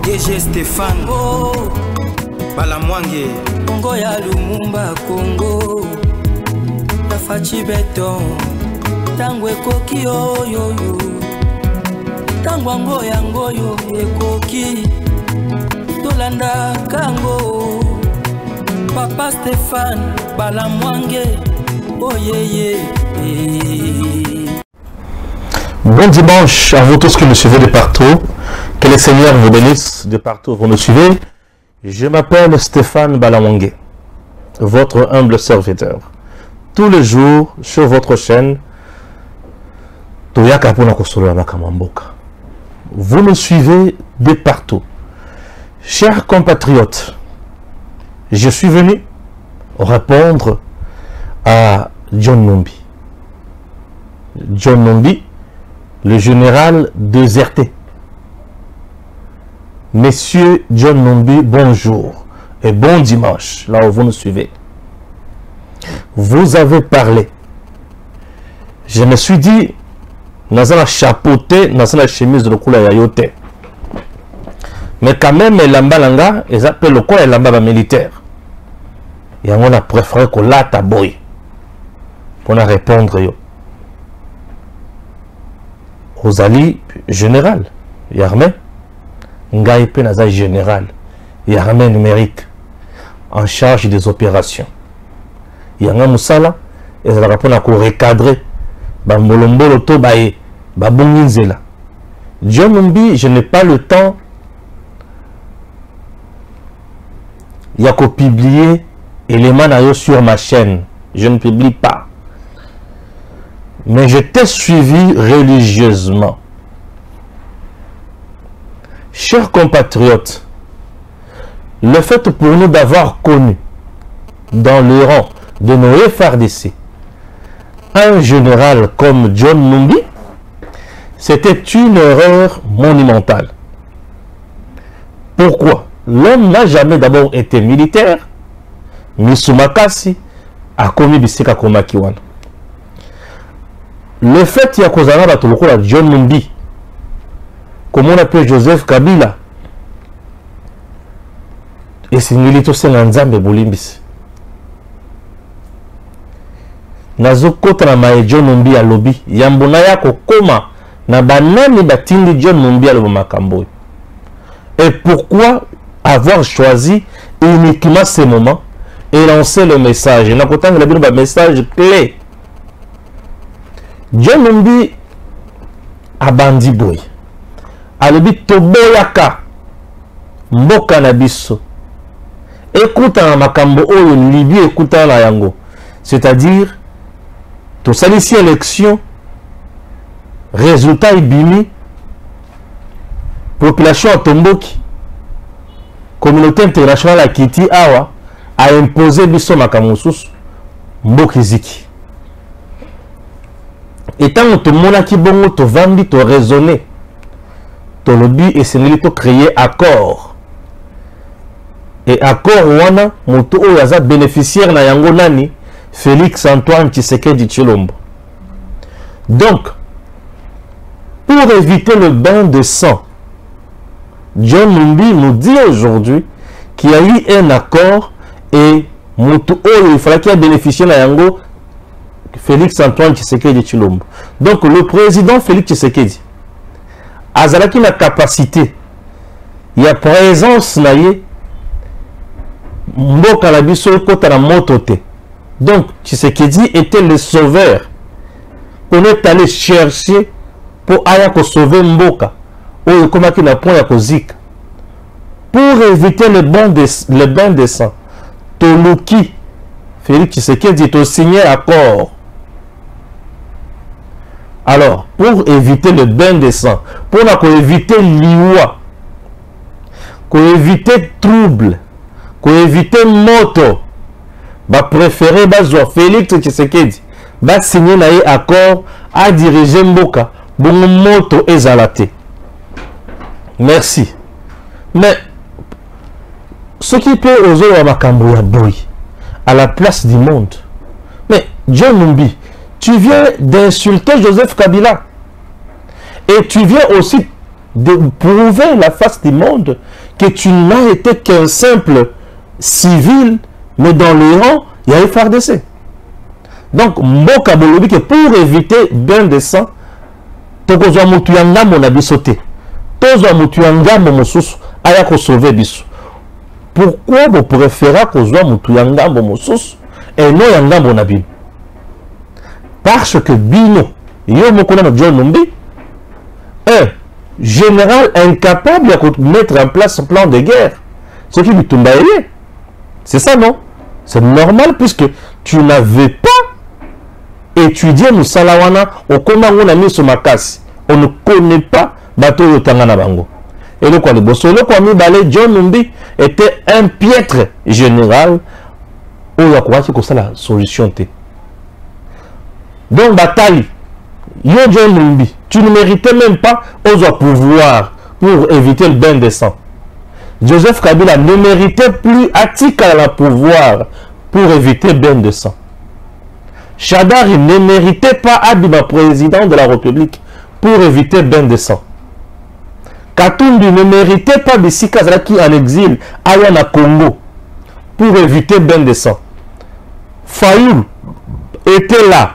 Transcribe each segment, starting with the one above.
DG Stéphane Balamwange Congo ya Lumumba Congo Tafachi Beton Tango ekoki oyo Tango ango yango yo ekoki Tolanda kango Papa Stéphane Balamwange Oh yeah. Bon dimanche à vous tous qui nous suivez de partout. Que le Seigneur vous bénisse de partout où vous nous suivez. Je m'appelle Stéphane Balamwange, votre humble serviteur. Tous les jours sur votre chaîne, vous nous suivez de partout. Chers compatriotes, je suis venu répondre à John Numbi. John Numbi, le général déserté. Monsieur John Numbi, bonjour et bon dimanche, là où vous nous suivez. Vous avez parlé. Je me suis dit, dans la chapeauté, dans la chemise de l'Okula Yayote. Mais quand même, l'ambalanga, ils appellent le quoi l'amba militaire. Et on a préféré qu'on l'a taboy. Pour répondre, yo. Rosali, général, Yarmé. Ngaïpe Naza général, Yarmé numérique, en charge des opérations. Yanga Moussala, et ça va répondre à recadrer. Bambolombo to bae, babunginzela. John Numbi, je n'ai pas le temps. Il y a qu'à publier éléments sur ma chaîne. Je ne publie pas. Mais je t'ai suivi religieusement. Chers compatriotes, le fait pour nous d'avoir connu dans le rang de nos FARDC un général comme John Numbi, c'était une erreur monumentale. Pourquoi? L'homme n'a jamais d'abord été militaire. Misumakasi a commis Biseka Komakiwan. Le fait qu'il y a Kozana Batolokola John Numbi, comme on appelle Joseph Kabila, et c'est milito Senganzambe Bolimbis. Nazo kota na John Numbi à lobby, yambona yako koma na banani batindi John Numbi à makambo. Et pourquoi avoir choisi uniquement ces moments et lancer le message? Na kota ngela bino ba message clé. John Numbi a bandi boy. Alobi toboyaka mboka na biso. Écoute na makambo oyo Libye écouta na yango. C'est-à-dire to salisi élection résultat ibimi population a tomboki communauté internationale a kiti awa a imposé biso makambo susu mboki ziki. Et tant que mon aki bongo to vandi to raisonner to lobby et c'est to créer accord. Et accord wana moto o yaza bénéficiaire na yango nani Félix Antoine Tshisekedi Tshilombo. Donc pour éviter le bain de sang, John Numbi nous dit aujourd'hui qu'il y a eu un accord et moto o il fallait qu'il y ait bénéficié na yango Félix Antoine Tshisekedi Tshilombo. Donc le président Félix Tshisekedi azalaki na capacité, il y a présence naie mboka na biso kota na motote. Donc Tshisekedi était le sauveur. On est allé chercher pour aya ko sauver mboka ou comme qui na point ya kozika. Pour éviter le bain de sang, Toluki Félix Tshisekedi to signé accord. Alors, pour éviter le bain de sang, pour éviter l'iwa, pour éviter trouble, pour éviter moto, va préférer bazo Félix Tshisekedi va signer un accord à diriger Mboka, bon moto et zalaté. Merci. Mais ce qui peut oser à Makambo ya boy à la place du monde. Mais John Numbi, tu viens d'insulter Joseph Kabila. Et tu viens aussi de prouver la face du monde que tu n'as été qu'un simple civil, mais dans le rang, il y a FARDC. Donc, Mboka Bolobi, que pour éviter bien de sang, Tokozwa Mutuyanga mon abisoté. Tozwa Mutuyanga mon mosusu, aya ko sauver biso. Pourquoi vous préférez Kozwa Mutuyanga mon mosusu et non Yanga mon abim? Parce que Bino, yo mokona na John Numbi, un général incapable de mettre en place un plan de guerre. Ce qui lui tombe. C'est ça, non? C'est normal puisque tu n'avais pas étudié Moussalawana au Kongo na miso makasi. On ne connaît pas Bato Yotangana Bango. Et le quoi le bosso, le quoi mi John Numbi était un piètre général où il y a quoi que ça la solution t. Donc bataille, yo John Numbi, tu ne méritais même pas aux pouvoir pour éviter le bain de sang. Joseph Kabila ne méritait plus Atika à la pouvoir pour éviter le bain de sang. Chadari ne méritait pas Abiba président de la République pour éviter le bain de sang. Katumbi ne méritait pas Bissika Zaki en exil à Congo pour éviter le bain de sang. Fayoul était là.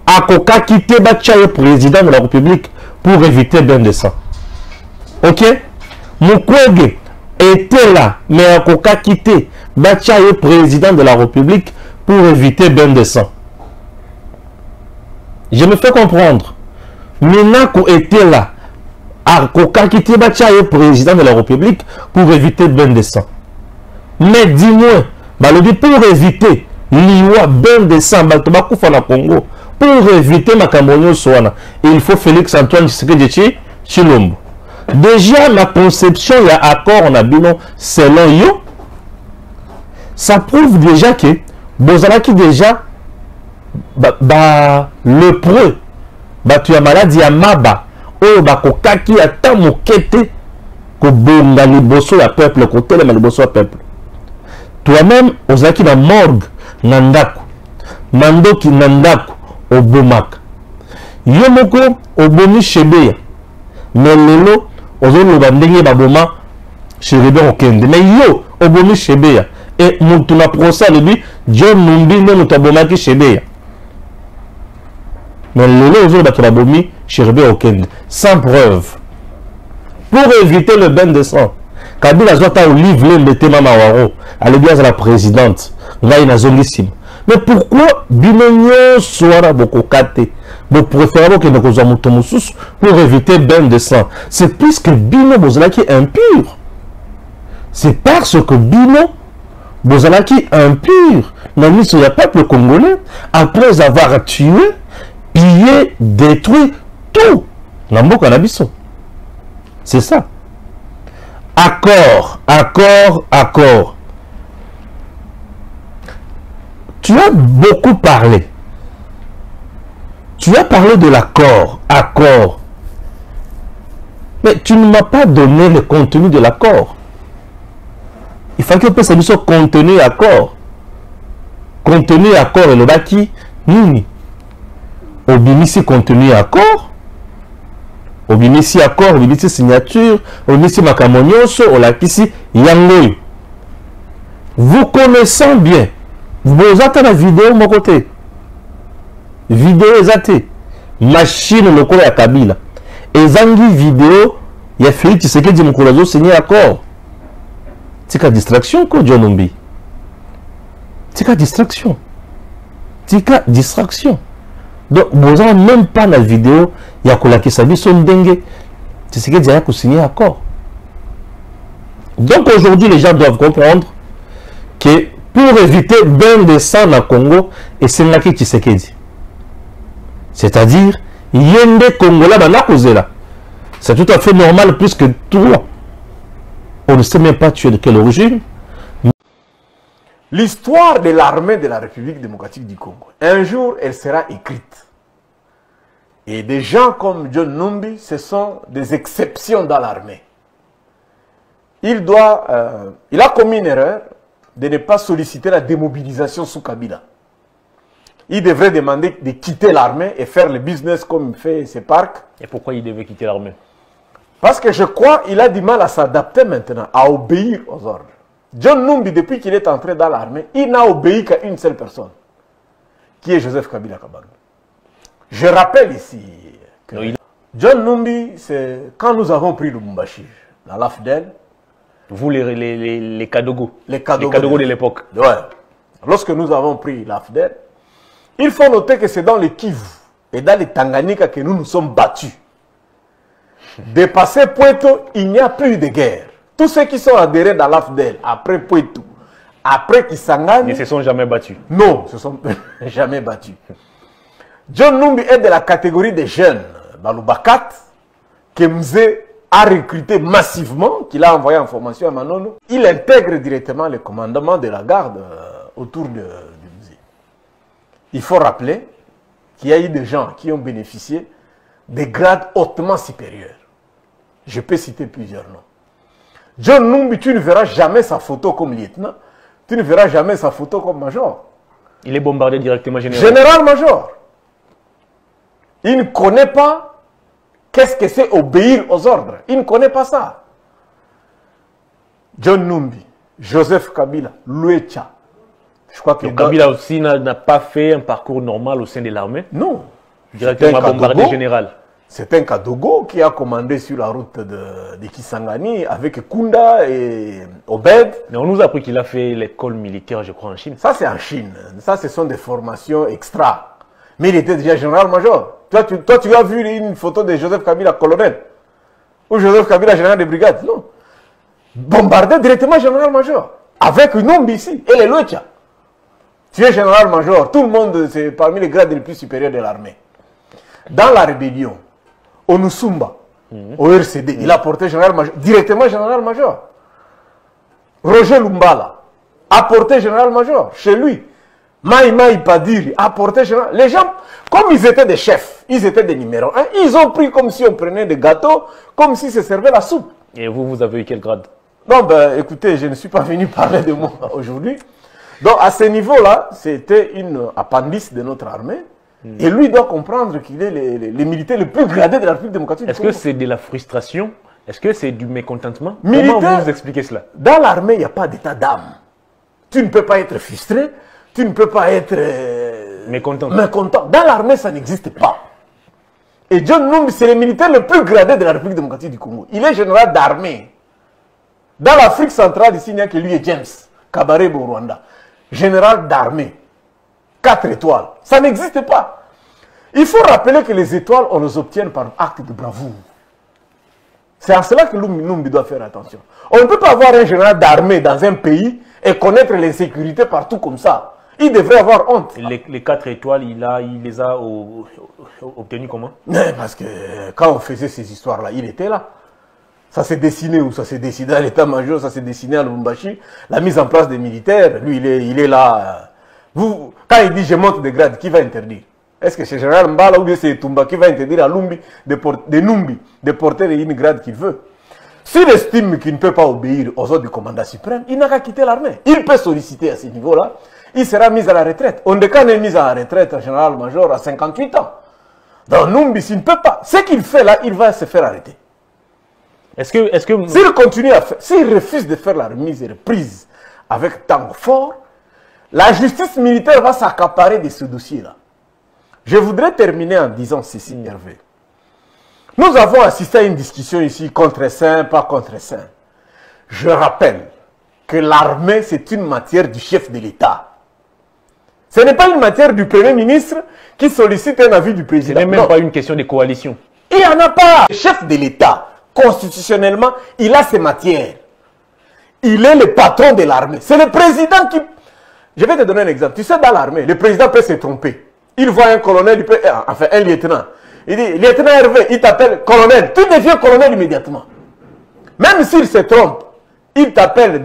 Akoka quitté Bachaye président de la République pour éviter le bain de sang. Ok? Mukwege était là, mais Akoka quitté Bachaye président de la République pour éviter le bain de sang. Je me fais comprendre. Minako était là. Akoka quitté Bachaye président de la République pour éviter le bain de sang. Mais dis-moi, pour éviter l'Iwa bain de sang, Baltobakoufana Congo, pour éviter ma Cameroun Soana, il faut Félix Antoine Tshisekedi Tshilombo. Déjà, la conception, il y a accord en abino selon yo. Ça prouve déjà que Bozalaki déjà le preux, tu as maladie à Maba, oh bakokaki à tamokete, ko bonga liboso ya peuple, ko telema liboso ya peuple. Toi-même, ozaki na morgue, nandaku, mandoki nandaku, obomaka. Yo moko obomi Shebeya. Mais lelo ozoloba ndenge baboma Shebeya okende. Mais yo obomi Shebeya. Et mutu na procès lebi John Numbi ne mutu abomaki Shebeya. Mais lelo ozoloba to babomi Shebeya okende sans preuve. Pour éviter le bain de sang. Kabila zota au livre le tema mawaro. Elle est bien à la présidente. Ngai na zongissime. Mais pourquoi Binonyo Soara Bokokate vous préférez que nous avons pour éviter bain de sang? C'est puisque Bino Bozalaki est impur. C'est parce que Bino Bozalaki est impur. Dans le peuple congolais, après avoir tué, pillé, détruit tout. C'est ça. Accord, accord, accord. Tu as beaucoup parlé. Tu as parlé de l'accord, accord. Mais tu ne m'as pas donné le contenu de l'accord. Il faut que ça soit contenu accord. Contenu accord et le baki, nini. Obimisi contenu accord. Obimisi accord, obimisi signature, obimisi makamonyoso, olakisi yangoy. Vous connaissez bien. Vous avez la vidéo mon côté. Vidéo exacte. Machine le cours à Kabila. Et zangi vidéo, il y a Félix Tshisekedi Mukulazo signé accord. C'est qu'à distraction quoi John Numbi. C'est qu'à distraction. C'est qu'à distraction. Donc vous n'avez même pas la vidéo, il y a Kolaki Sabi son dengue. Tshisekedi a signé accord. Donc aujourd'hui les gens doivent comprendre que pour éviter bain de sang na Congo et c'est là qui Tshisekedi. C'est-à-dire, yende Congolais banakozela. C'est tout à fait normal puisque toi, on ne sait même pas tu es de quelle origine. L'histoire de l'armée de la République démocratique du Congo, un jour, elle sera écrite. Et des gens comme John Numbi, ce sont des exceptions dans l'armée. Il a commis une erreur de ne pas solliciter la démobilisation sous Kabila. Il devrait demander de quitter l'armée et faire le business comme fait ses parcs. Et pourquoi il devait quitter l'armée? Parce que je crois qu'il a du mal à s'adapter maintenant, à obéir aux ordres. John Numbi, depuis qu'il est entré dans l'armée, il n'a obéi qu'à une seule personne, qui est Joseph Kabila Kabange. Je rappelle ici que John Numbi, c'est quand nous avons pris le Lubumbashi, la LAFDEL. Vous, les Kadogo. Les Kadogo de l'époque. Ouais. Lorsque nous avons pris l'AFDEL, il faut noter que c'est dans les Kivu et dans les Tanganyika que nous nous sommes battus. Dépassé Pointo, il n'y a plus de guerre. Tous ceux qui sont adhérés dans l'AFDEL, après Pointo, après Kisangani... Ils ne se sont jamais battus. Non, ils ne se sont jamais battus. John Numbi est de la catégorie des jeunes, Baloubakat, que Mzé a recruté massivement, qu'il a envoyé en formation à Manono. Il intègre directement le commandement de la garde autour du musée. Il faut rappeler qu'il y a eu des gens qui ont bénéficié des grades hautement supérieurs. Je peux citer plusieurs noms. John Numbi, tu ne verras jamais sa photo comme lieutenant, tu ne verras jamais sa photo comme major. Il est bombardé directement général. Général-major. Il ne connaît pas qu'est-ce que c'est obéir aux ordres. Il ne connaît pas ça. John Numbi, Joseph Kabila, Luecha. Je crois que Kabila aussi n'a pas fait un parcours normal au sein de l'armée. Non. Directement bombardé général. C'est un Kadogo qui a commandé sur la route de Kisangani avec Kunda et Obed. Mais on nous a appris qu'il a fait l'école militaire, je crois, en Chine. Ça, c'est en Chine. Ça, ce sont des formations extra. Mais il était déjà général-major. Toi, tu as vu une photo de Joseph Kabila colonel ou Joseph Kabila général de brigade. Non. Bombardé directement général-major. Avec Numbi ici et les Luecha. Tu es général-major. Tout le monde, c'est parmi les grades les plus supérieurs de l'armée. Dans la rébellion, au Nusumba, au RCD, il a porté général-major, directement général-major. Roger Lumbala a porté général-major chez lui. Maï Padiri a porté général. Les gens, comme ils étaient des chefs, ils étaient des numéros 1, ils ont pris comme si on prenait des gâteaux, comme si se servait la soupe. Et vous avez eu quel grade? Non, ben écoutez, je ne suis pas venu parler de moi aujourd'hui. Donc à ce niveau-là, c'était une appendice de notre armée. Et lui doit comprendre qu'il est les militaires les plus gradés de la République démocratique du Congo. Est-ce que c'est de la frustration? Est-ce que c'est du mécontentement? Militaire, comment vous expliquez cela? Dans l'armée, il n'y a pas d'état d'âme. Tu ne peux pas être frustré, tu ne peux pas être mécontent. Dans l'armée, ça n'existe pas. Et John Numbi, c'est le militaire le plus gradé de la République démocratique du Congo. Il est général d'armée. Dans l'Afrique centrale, ici, il n'y a que lui et James Kabarebe au Rwanda. Général d'armée. 4 étoiles. Ça n'existe pas. Il faut rappeler que les étoiles, on les obtient par acte de bravoure. C'est à cela que Numbi doit faire attention. On ne peut pas avoir un général d'armée dans un pays et connaître l'insécurité partout comme ça. Il devrait avoir honte. Les 4 étoiles, il les a obtenues comment? Parce que quand on faisait ces histoires-là, il était là. Ça s'est dessiné où? Ça s'est dessiné à l'état-major, ça s'est dessiné à Lubumbashi. La mise en place des militaires, lui, il est là. Vous, quand il dit je monte de grade, qui va interdire? Est-ce que c'est Général Mbala ou bien c'est Tumba qui va interdire à Numbi de porter une grade qu'il veut? S'il estime qu'il ne peut pas obéir aux ordres du commandant suprême, il n'a qu'à quitter l'armée. Il peut solliciter à ce niveau-là, il sera mis à la retraite. Ondekan est mis à la retraite, général-major, à 58 ans. Donc Numbi, s'il ne peut pas, ce qu'il fait là, il va se faire arrêter. S'il continue à faire, s'il refuse de faire la remise et reprise avec tango fort, la justice militaire va s'accaparer de ce dossier-là. Je voudrais terminer en disant ceci, Hervé. Nous avons assisté à une discussion ici, contre saint, pas contre saint. Je rappelle que l'armée, c'est une matière du chef de l'État. Ce n'est pas une matière du Premier ministre qui sollicite un avis du président. Ce n'est même pas une question de coalition. Il n'y en a pas. Le chef de l'État, constitutionnellement, il a ses matières. Il est le patron de l'armée. C'est le président qui... Je vais te donner un exemple. Tu sais, dans l'armée, le président peut se tromper. Il voit un colonel, enfin un lieutenant. Il dit, lieutenant Hervé, il t'appelle colonel. Tu deviens colonel immédiatement. Même s'il se trompe, il t'appelle,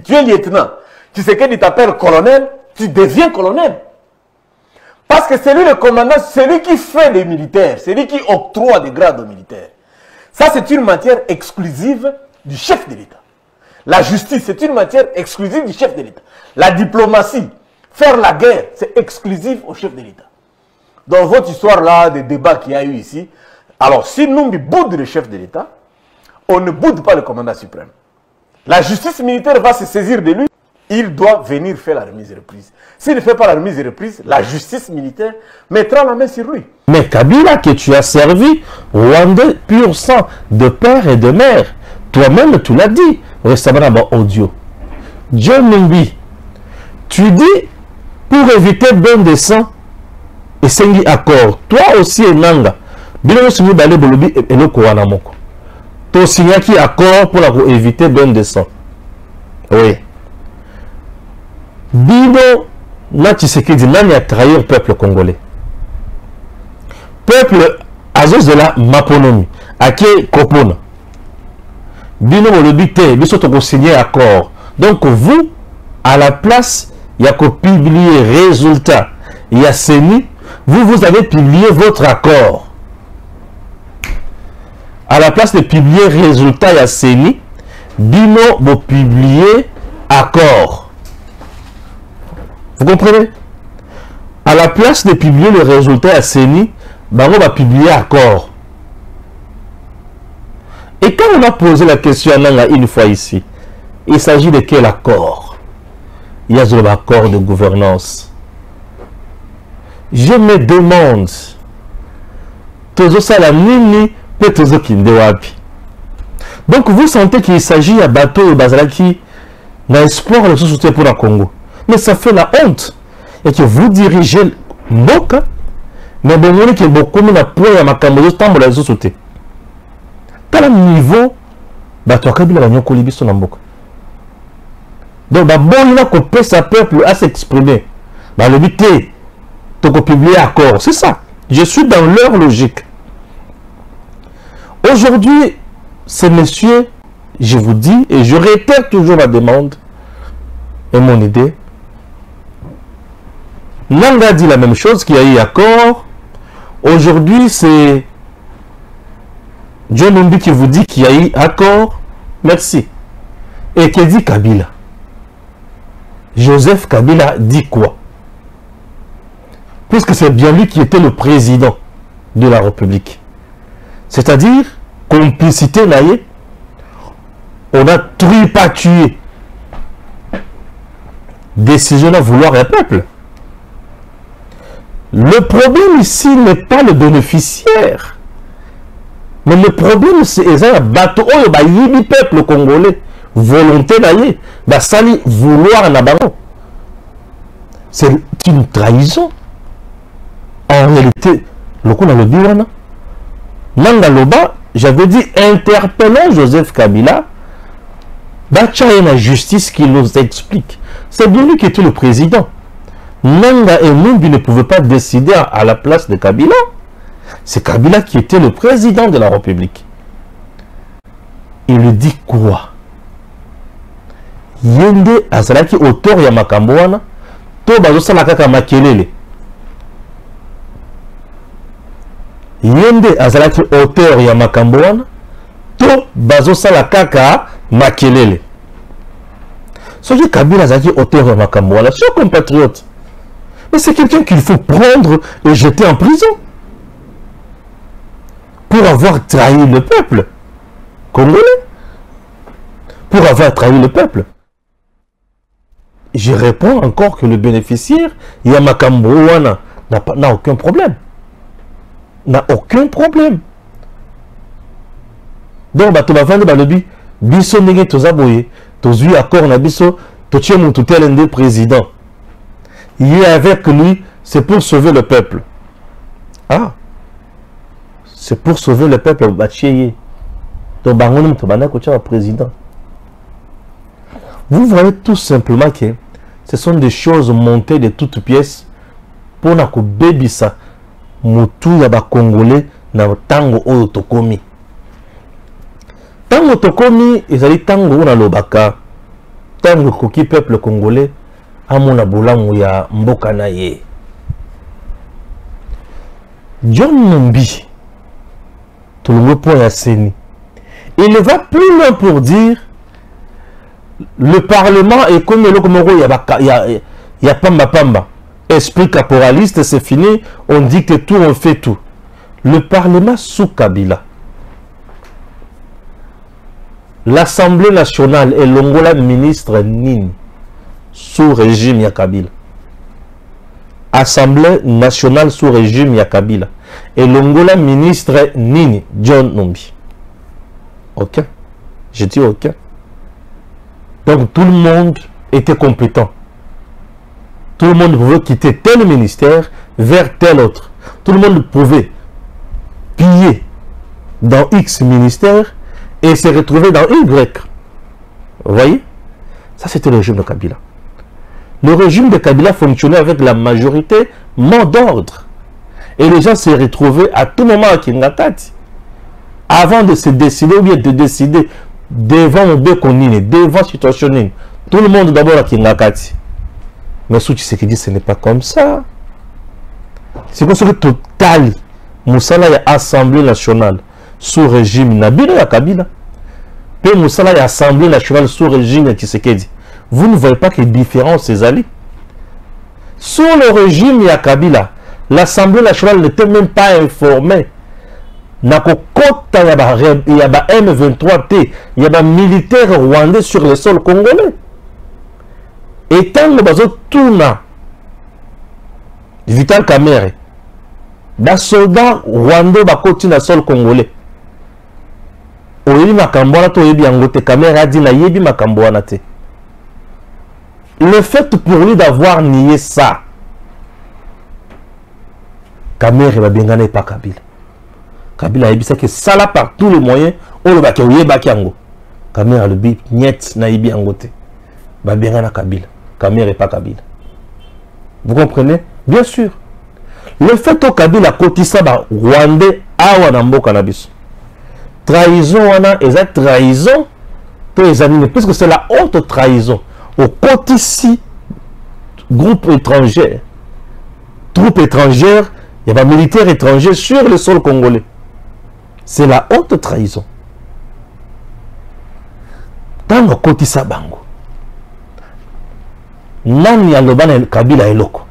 tu es lieutenant. Tu sais qu'il t'appelle colonel, tu deviens colonel. Parce que c'est lui le commandant, c'est lui qui fait les militaires, c'est lui qui octroie des grades aux militaires. Ça, c'est une matière exclusive du chef de l'État. La justice, c'est une matière exclusive du chef de l'État. La diplomatie, faire la guerre, c'est exclusif au chef de l'État. Dans votre histoire-là, des débats qu'il y a eu ici, alors si Numbi boude le chef de l'État, On ne boude pas le commandant suprême. La justice militaire va se saisir de lui. Il doit venir faire la remise et reprise. S'il ne fait pas la remise et reprise, la justice militaire mettra la main sur lui. Mais Kabila, que tu as servi, Rwandais pur sang, de père et de mère, toi-même tu l'as dit récemment dans mon audio. John Numbi, tu dis pour éviter bon dessin et sengi accord. Toi aussi Enanga, bilo sumi balé bolobi et le kowana moko. To signaki accord pour éviter bon dessin. Oui. Bino na Tshisekedi nani a trahi le peuple congolais. Peuple azos de la maponomi ake kopona. Bino bolobi te biso to signer accord. Donc vous à la place il y a que publier résultat il y a CENI, vous avez publié votre accord. À la place de publier résultat il y a CENI, bino vous publier accord. Vous comprenez? À la place de publier le résultat à CENI, on va publier accord. Et quand on a posé la question à Nanga une fois ici, il s'agit de quel accord? Il y a un accord de gouvernance. Je me demande, donc vous sentez qu'il s'agit à bateau et Bazalaki, d'un espoir de soutien pour le Congo. Mais ça fait la honte. Et que vous dirigez Mboka, mais vous voulez que beaucoup de poids à ma caméra tambour la société. Quel niveau bateau Kabila va nyoko libiso na Mboka. Donc bon il a coupé sa peuple à s'exprimer. Bah le but est de publier accord. C'est ça. Je suis dans leur logique. Aujourd'hui, ces messieurs, je vous dis et je répète toujours ma demande et mon idée. Nanga dit la même chose, qu'il y a eu accord. Aujourd'hui, c'est John Numbi qui vous dit qu'il y a eu accord. Merci. Et qui dit Kabila? Joseph Kabila dit quoi? Puisque c'est bien lui qui était le président de la République. C'est-à-dire, complicité naïe, on a tripatué. Décision à vouloir un peuple. Le problème ici n'est pas le bénéficiaire. Mais le problème, c'est un bateau, le peuple congolais, volonté d'aller, sali vouloir en abandon. C'est une trahison. En réalité, le coup dans le Biwana, Mangaloba, j'avais dit interpellons Joseph Kabila, Bacha et la justice qui nous explique. C'est bien lui qui était le président. Nanga et Numbi ne pouvaient pas décider à la place de Kabila. C'est Kabila qui était le président de la République. Il lui dit quoi? Yende azalaki auteur ya makambo wana to bazosala kaka makelele. Yende azalaki auteur ya makambo wana to bazosala kaka makelele. Soki Kabila azalaki auteur ya makambo wana, c'est un compatriote. Mais c'est quelqu'un qu'il faut prendre et jeter en prison pour avoir trahi le peuple congolais. Pour avoir trahi le peuple. Je réponds encore que le bénéficiaire, Yamakambo Wana, n'a aucun problème. N'a aucun problème. Donc, tu vas vendre le but, biso nege tozaboye, tozui accord na biso, totie mon tout tel président. Il est avec lui, c'est pour sauver le peuple. Ah, c'est pour sauver le peuple, bacheye. Donc, bangonim to bana kocha président. Vous voyez tout simplement que ce sont des choses montées de toutes pièces pour na ko bebisa mutu ya ba congolais na tango oyo tokomi. Tango tokomi ezali tango na lobaka tango koki peuple congolais amona bolango ya mboka na ye. John Numbi tout le point ya CENI. Il ne va plus loin pour dire le Parlement est comme le Comoro, il y a pamba pamba. Esprit caporaliste, c'est fini, on dicte tout, on fait tout. Le Parlement sous Kabila l'Assemblée nationale et l'Ongola ministre Nini sous régime ya Kabila. Assemblée nationale sous régime ya Kabila et l'Ongola ministre Nini John Numbi. Aucun. Je dis aucun. Donc tout le monde était compétent. Tout le monde pouvait quitter tel ministère vers tel autre. Tout le monde pouvait piller dans X ministère et se retrouver dans Y. Vous voyez? Ça, c'était le régime de Kabila. Le régime de Kabila fonctionnait avec la majorité mot d'ordre. Et les gens se retrouvaient à tout moment à Kingatati. Avant de se décider ou bien de décider devant Obekonine, devant Situationine, tout le monde d'abord à Kingatati. Mais ce qui dit, ce n'est pas comme ça. C'est pour ça que total, Moussala y a Assemblée nationale sous régime Nabila ya Kabila. Puis Moussala y a Assemblée nationale sous régime Tshisekedi. Vous ne voyez pas que différence ces alliés. Sous le régime ya Kabila, l'Assemblée nationale n'était même pas informée. Nakokota y a M23T, y a militaires rwandais sur le sol congolais. Et tant que bazo tourna Vital Kamerhe, des soldats rwandais bakoti na sol congolais. Oyebi makambo wana to oyebi yango te, Kamerhe a dit na yebi makambo wana te. Le fait pour lui d'avoir nié ça, Kamerhe va bien gagner pas Kabila. Kabila a dit que ça là par tous les moyens, on le baki oyebaki yango. Kamerhe le bip niet na yebi yango te. Va bien gagner Kabila. Kamerhe et pas Kabila. Vous comprenez? Bien sûr. Le fait que Kabila kotisa ba Rwandais awa na mboka na biso. Trahison wana eza trahison to ezanine puisque c'est la haute trahison. Au kotisi groupe étranger, troupes étrangères, il y a pas militaires étrangers sur le sol congolais. C'est la haute trahison. Dans le kotisa bango. Nani alobana Kabila eloko.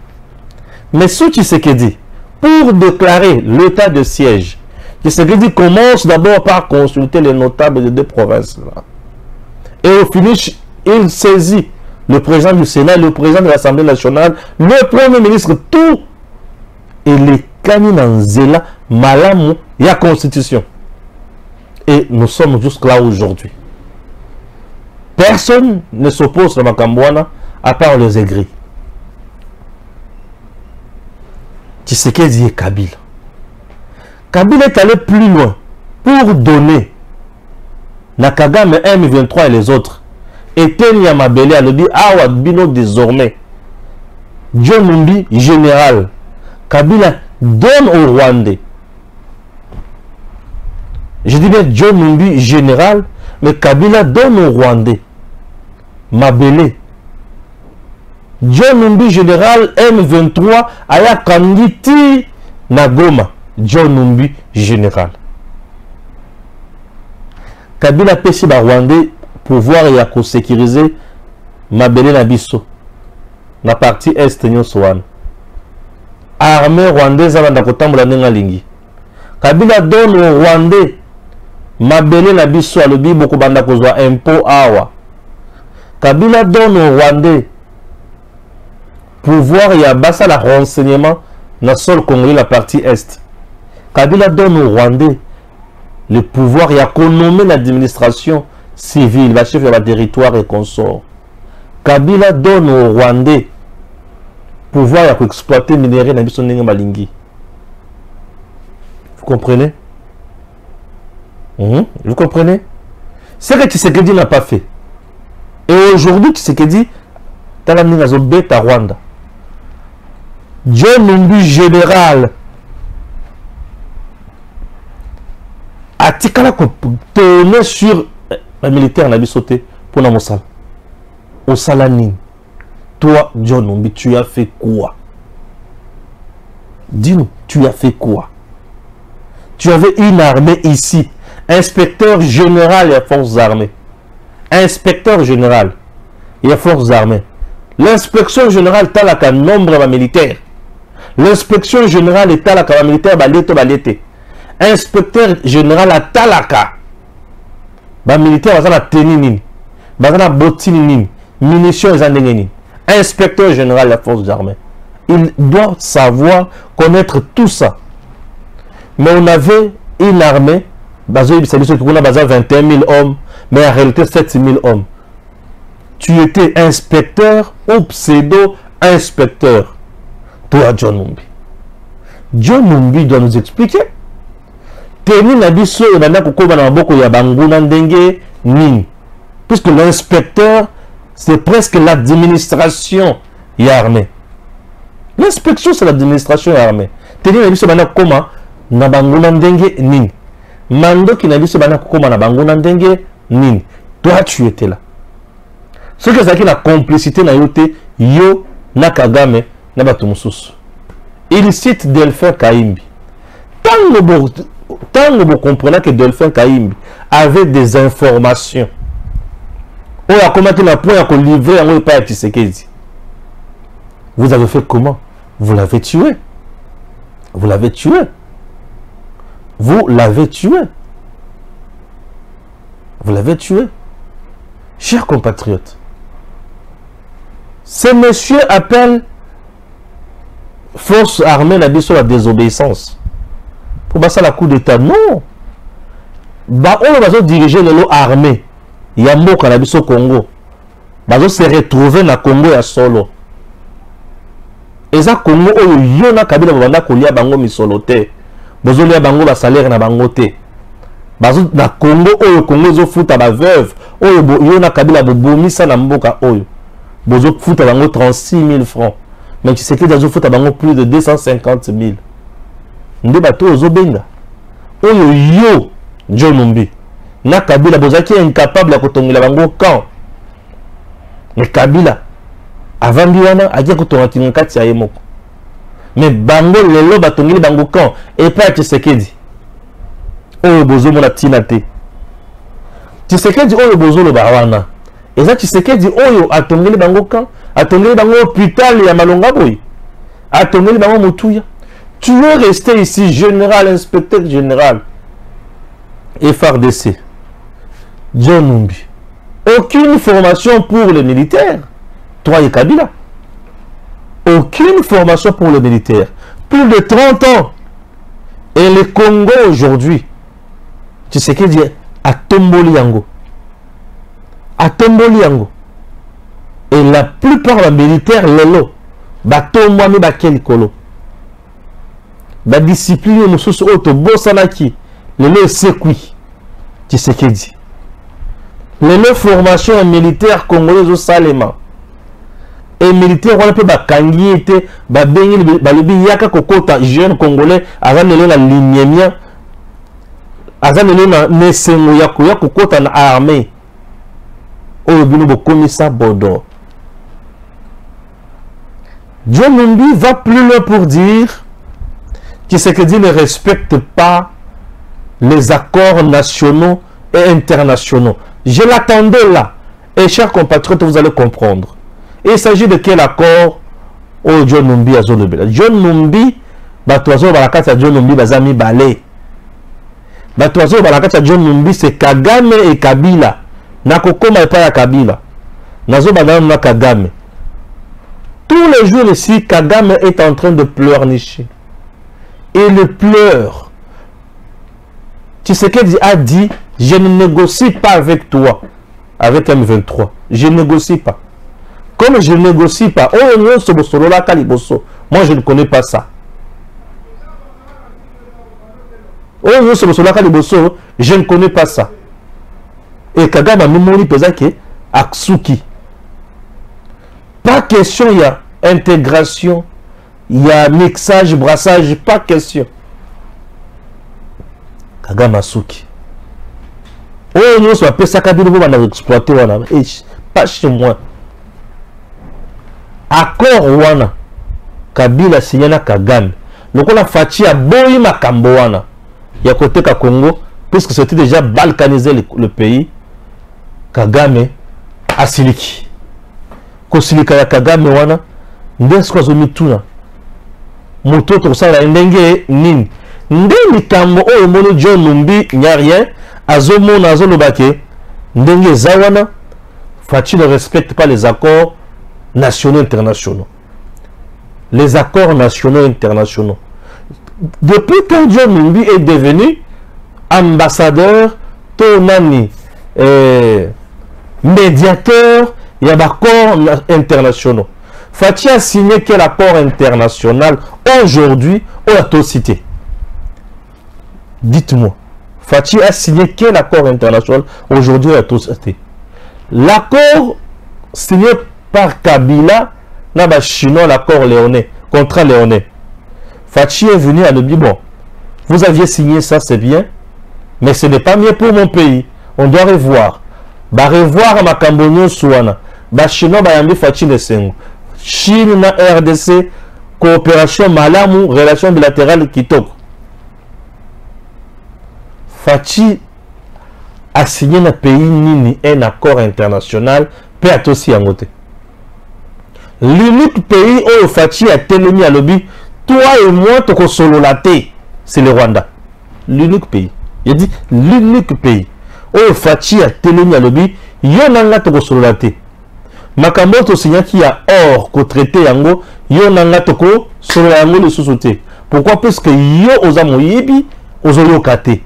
Mais ce Tshisekedi, pour déclarer l'état de siège, Tshisekedi commence d'abord par consulter les notables des deux provinces. Là. Et au finish, il saisit le président du Sénat, le président de l'Assemblée nationale, le premier ministre, tout. Et les Kaninanzela, Malamu, il y a constitution. Et nous sommes jusque là aujourd'hui. Personne ne s'oppose à Makambouana à part les aigris. Tshisekedi et Kabila. Kabila est allé plus loin pour donner Nakagame M23 et les autres. Et Tenya Mabele a le dit Awad Bino désormais. John Numbi général. Kabila donne au Rwandais. Je dis bien John Numbi général, mais Kabila donne au Rwandais. Mabele. John Numbi général M23 aya Kangiti Nagoma. John Numbi général. Kabila pesi ba Rwandais pouvoir ya ko sécuriser Mabele na biso na partie est nyonso wana. Armée rwandaise abanda kotambola ndenga lingi. Kabila donne au Rwandais Mabele na biso alobi boko banda kozwa impôt awa. Kabila donne au Rwandais pouvoir ya basa la renseignement na sol congolais la partie est. Kabila donne au Rwandais le pouvoir ya nommer l'administration civile, la chef de la territoire et consort. Kabila donne au Rwandais pouvoir ya exploiter minerai na biso ndenge malingi. Vous comprenez? Vous comprenez? C'est que Tshisekedi n'a pas fait. Et aujourd'hui Tshisekedi talamina zo beta Rwanda. John Numbi général a tikala ko tourner sur les militaires na bisoté pour na mosala. Au Salanine. Toi John Numbi, tu as fait quoi? Dis-nous, tu as fait quoi? Tu avais une armée ici, inspecteur général et forces armées. Inspecteur général et forces armées. L'inspection générale talaka nombre militaire. L'inspection générale est talaka militaire balete balete. Inspecteur général à talaka. ba militaire baza na tenue nini, baza na bottine nini, munitions eza ndenge nini. Inspecteur général de la force armée, il doit savoir connaître tout ça. Mais on avait une armée, bazo ibisabiso qui baza 21 000 hommes, mais en réalité 7 000 hommes. Tu étais inspecteur ou pseudo-inspecteur. Toi, John Numbi. John Numbi doit nous expliquer. Teni na biso e banda kokoba na maboko ya banguna ndenge nini. Puisque l'inspecteur, c'est presque l'administration et armée. L'inspection, c'est l'administration et armée. Teni na biso banda koma na banguna ndenge nini. Mando ki na biso banda koma na banguna ndenge nini. Toi, tu étais là. Ce que c'est la complicité na yote yo na Kagame na batu mususu. Il cite Delphin Kaimbi. Tant que vous comprenez que Delphin Kaimbi avait des informations, on a commencé la point à livrer à pas à Tshisekedi. Vous avez fait comment? Vous l'avez tué. Vous l'avez tué. Vous l'avez tué. Vous l'avez tué. Chers compatriotes, ce monsieur appelle force armée la biso la désobéissance. Pour passer la coup d'état, non. Bah, on va diriger le armée. Il y a mot la biso Congo. Bah, on se retrouver na Congo ya solo. Et ça Congo oyo yona kabila banda kolia bango misolote. Bozo lia bango ba salaire na bango te. Bazo na Congo oyo Congo zo futa ba veuve. Oyo yona kabila bomisa na mboka oyo. Bozo futa bango 36 000 francs. Mais tu sais que dans foot bango plus de 250 000. Nde bato ozo benga. Oyo yo John Numbi. Na Kabila bozaki incapable à kotongela bango quand. Mais Kabila avant biwana aje kotonga tinkati ya yemoko. Mais bango lelo batongeli bango quand et pas Tshisekedi. Oyo bozo mona tinate. Tshisekedi oyo bozo lo bawana. Et ça Tshisekedi oyo atongeli bango quand atongeli bango hôpital ya Malonga boy. Atongeli bango Motuya. Tu veux rester ici général, inspecteur général FARDC. John Numbi. Aucune formation pour les militaires. Toi et Kabila. Aucune formation pour les militaires. Plus de 30 ans. Et le Congo aujourd'hui, tu sais qu'il dit à Tomboli Yango. À Tomboli Yango. Et la plupart des militaires, lelo, batombo mi bakeli kolo. Ba discipline mususu oto bosanaki. Lelo sekui. Tu sais qu'il dit. Lelo formation militaire congolaise au Salema. Et militaire on peut bakangi était ba bengi balobi yaka kokota jeune congolais avant de la ligne mia. Avant de na nesengo ya kokota na armée. Oyo bino bokomisa bodo. John Numbi va plus loin pour dire que Tshisekedi ne respecte pas les accords nationaux et internationaux. Je l'attendais là. Et chers compatriotes, vous allez comprendre. Il s'agit de quel accord au John Numbi à Zolobela. John Numbi, Batoazo Balakata John Numbi Bazami Balé. Batoazo Balakata John Numbi, c'est Kagame et Kabila. Nakokoma et pas ya Kabila. Nazo Badam na Kagame. Tous les jours ici, Kagame est en train de pleurnicher. Il pleure. Tshisekedi a dit, je ne négocie pas avec toi, avec M23. Je ne négocie pas. Comme je ne négocie pas, moi je ne connais pas ça. Je ne connais pas ça. Et Kagame a mémorisé pesake Aksuki. Pas question, il y a intégration, il y a mixage, brassage, pas question. Kagame Asuki. Oh, nous sommes appelés ça, on a exploité, pas chez moi. Accord wana Kabila signé na Kagame. Donc on a fait à Boyi Makambo wana. Il y a côté ka Congo, puisque c'était déjà balkanisé le pays. Kagame asiliki. Kosilika ya Kagame wana ndesko zomituna. Moto to sala ndenge nini. Ndeni kambo oyo mono John Numbi nya rien azomona azolobake Ndenge Zawana, Fachi ne respecte pas les accords nationaux internationaux. Les accords nationaux internationaux. Depuis que John Numbi est devenu ambassadeur, Tonani, médiateur, il y a des accords internationaux. Fachi a signé quel accord international aujourd'hui on a tout cité? Dites-moi. Fachi a signé quel accord international aujourd'hui on a tout cité? L'accord signé par Kabila, n'a chinois l'accord léonais, contrat léonais. Fachi est venu à le dire, bon, vous aviez signé ça, c'est bien, mais ce n'est pas mieux pour mon pays. On doit revoir. Bah revoir ma Cambonio Souana. Bah chinois, bah yambi Fachi le Sengo. Chine na RDC, coopération malamu, relation bilatérale kitoko. Fachi a signé dans le pays nini un accord international, peut être aussi en côté. L'unique pays où Fachi a tenu à lobby, toi et moi, tu solo la thé, c'est le Rwanda. L'unique pays. Il dit l'unique pays où Fachi a tenu à lobby, il y en a tu solo la thé. Makambo to signa qui a or ko traité yango, yo nanga toko solo yango le sous-sauté. Pourquoi? Parce que yo oza moyibi, ozo kate.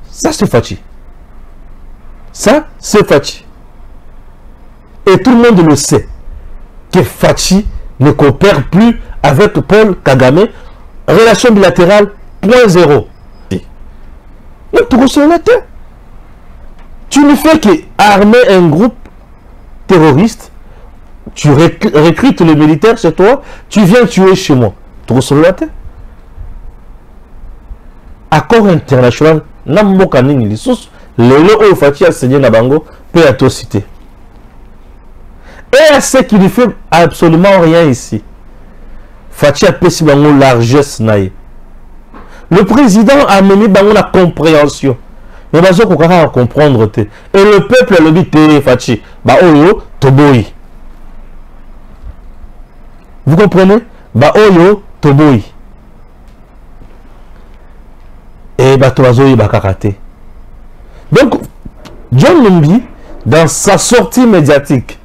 Ça c'est Fachi. Ça c'est Fachi. Et tout le monde le sait que Fachi ne coopère plus avec Paul Kagame. Relation bilatérale 0.0. Mais tu ne fais qu'armer un groupe terroriste, tu recrutes les militaires chez toi, tu viens tuer chez moi. Accord international, Namokaning Lissus, le Fachi a signé Nabango, peut être cité. Et à ce qui ne fait absolument rien ici. Fachi a payé Bango largesse naïe. Le président a mené Bango la compréhension. Mais bazo kokaka comprendre te. Et le peuple a le dit Fachi. Ba oyo toboi. Vous comprenez? Ba oyo toboi. Et ba toazo yi bakakate. Donc John Numbi dans sa sortie médiatique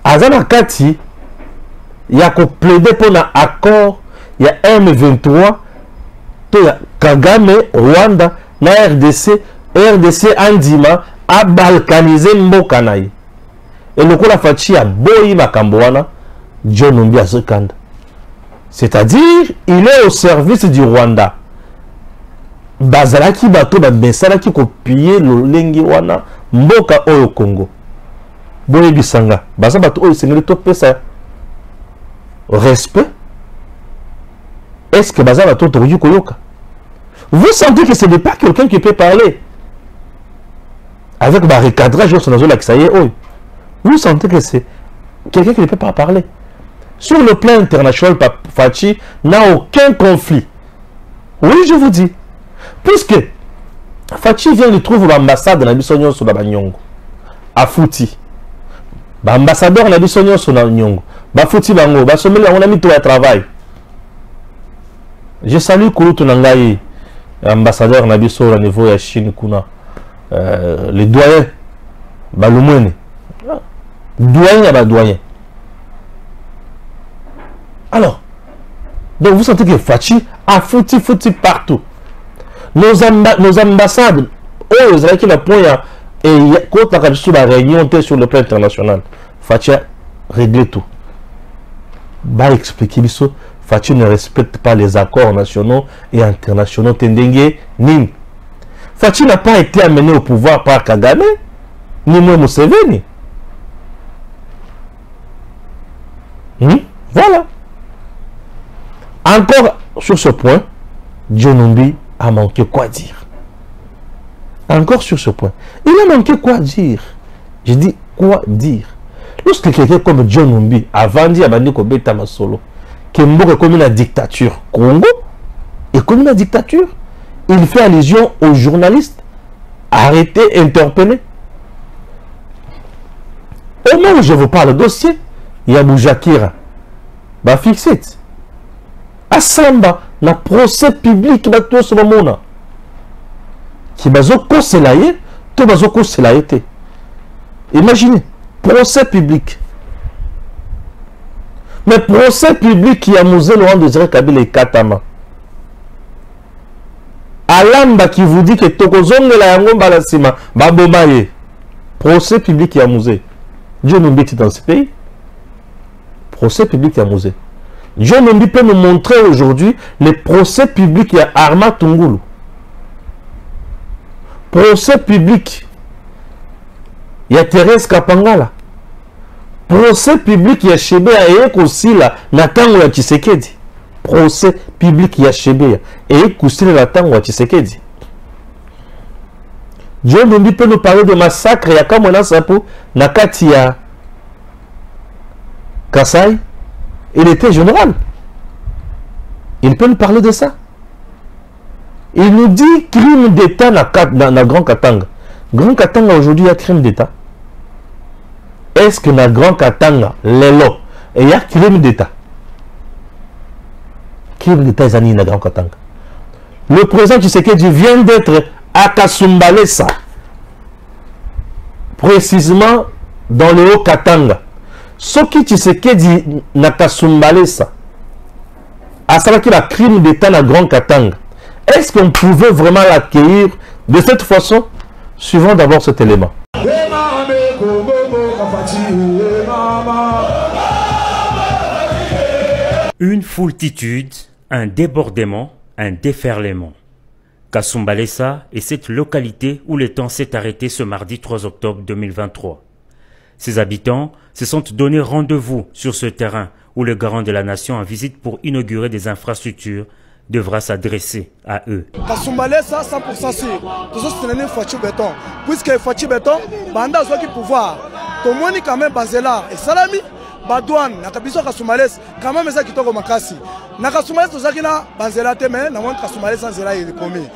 Azana Kati il y a qu'on plaidé pour un accord, il y a M23 Kagame Rwanda na RDC Andima a balkanisé Mbokanaï. Et le coup la Fachi a boyi Makamboana, John Numbi a ce kanda. C'est-à-dire, il est au service du Rwanda. Bazalaki bato ba besalaki copier le lengi wana mboka oyo Congo. Boyi bisanga. Baza bato oyo sengeli to pesa respect. Est-ce que baza bato to koyoka? Vous sentez que ce n'est pas quelqu'un qui peut parler avec le recadrage sur la zone qui est. Vous sentez que c'est quelqu'un qui ne peut pas parler. Sur le plan international, Fachi n'a aucun conflit. Oui, je vous dis. Puisque Fachi vient de trouver l'ambassade de la Bissonyon sur la Banyongo. À Fouti. L'ambassadeur de la Bissonyon sur la Banyongo. Fouti Bango. On a mis tout à travail. Je salue Kouroutou Nangaï. Ambassadeur Nabiso au niveau de la Chine, les doyens, Balumwene. Doyen. Alors, donc vous sentez que Fachi a foutu partout. Nos ambassades, oh, vous avez qui la point, et quand on a la réunion sur le plan international, Fachi a réglé tout. Bah, expliquer Bisso. Fachi ne respecte pas les accords nationaux et internationaux. Tendenge, Nim. Fachi n'a pas été amené au pouvoir par Kagame, ni moi Museveni. Voilà. Encore sur ce point, John Numbi a manqué quoi dire. Encore sur ce point. Il a manqué quoi dire. Je dis quoi dire. Lorsque quelqu'un comme John Numbi a vendu à Bandi Kobeta Masolo, Kembo est comme la dictature. Congo est comme la dictature. Il fait allusion aux journalistes arrêtés, interpellés. Au moment où je vous parle dossier, il y a Boujakira. Bah fixé. À Samba, le procès public dans tout ce moment. Qui va se conseiller Tout bazoko cela a été. Imaginez, procès public. Mais procès public qui a mousé Laurent Désiré Kabila et Katama. Alamba qui vous dit que Tokozonge la yango balasima babomaye. Procès public qui a mousé. Dieu nous dit dans ce pays. Procès public qui a mousé. Dieu nous peut nous montrer aujourd'hui les procès publics qui a Arma Tungulu. Procès public. Il y a Thérèse Kapangala. Procès public il y a Chebea et aussi là Natango ya Tshisekedi. Procès public il y a Chebea et aussi là Natango ya Tshisekedi. Dieu nous peut nous parler de massacre ya Kamona Sapo Nakati ya Kasai. Il était général. Il peut nous parler de ça. Il nous dit crime d'État dans Grand Katanga. Grand Katanga aujourd'hui il y a crime d'État. Est-ce que dans Grand Katanga, Lelo, il y a crime d'État? Crime d'État est dans Grand Katanga. Le président Tshisekedi vient d'être à Kasumbalesa. Précisément dans le Haut-Katanga. Ce qui Tshisekedi na Kasumbalesa. À savoir qu'il y a crime d'État dans Grand Katanga. Est-ce qu'on pouvait vraiment l'accueillir de cette façon? Suivons d'abord cet élément. Une foultitude, un débordement, un déferlement. Kasumbalesa est cette localité où le temps s'est arrêté ce mardi 3 octobre 2023. Ses habitants se sont donné rendez-vous sur ce terrain où le garant de la nation en visite pour inaugurer des infrastructures devra s'adresser à eux. Kasumbalesa 100% sûr. Tout ça c'est un Fachi Béton. Puisque Fachi Béton, banda qui pouvoir. Tout le monde quand même Banzela et Salami, Badouane, Nakabiso Kasumbalesa, quand même ça qui toque au Makasi. Nakasumbalesa tout ça qui n'a Banzela teme, n'a moins Kasumbalesa Zela il est commis.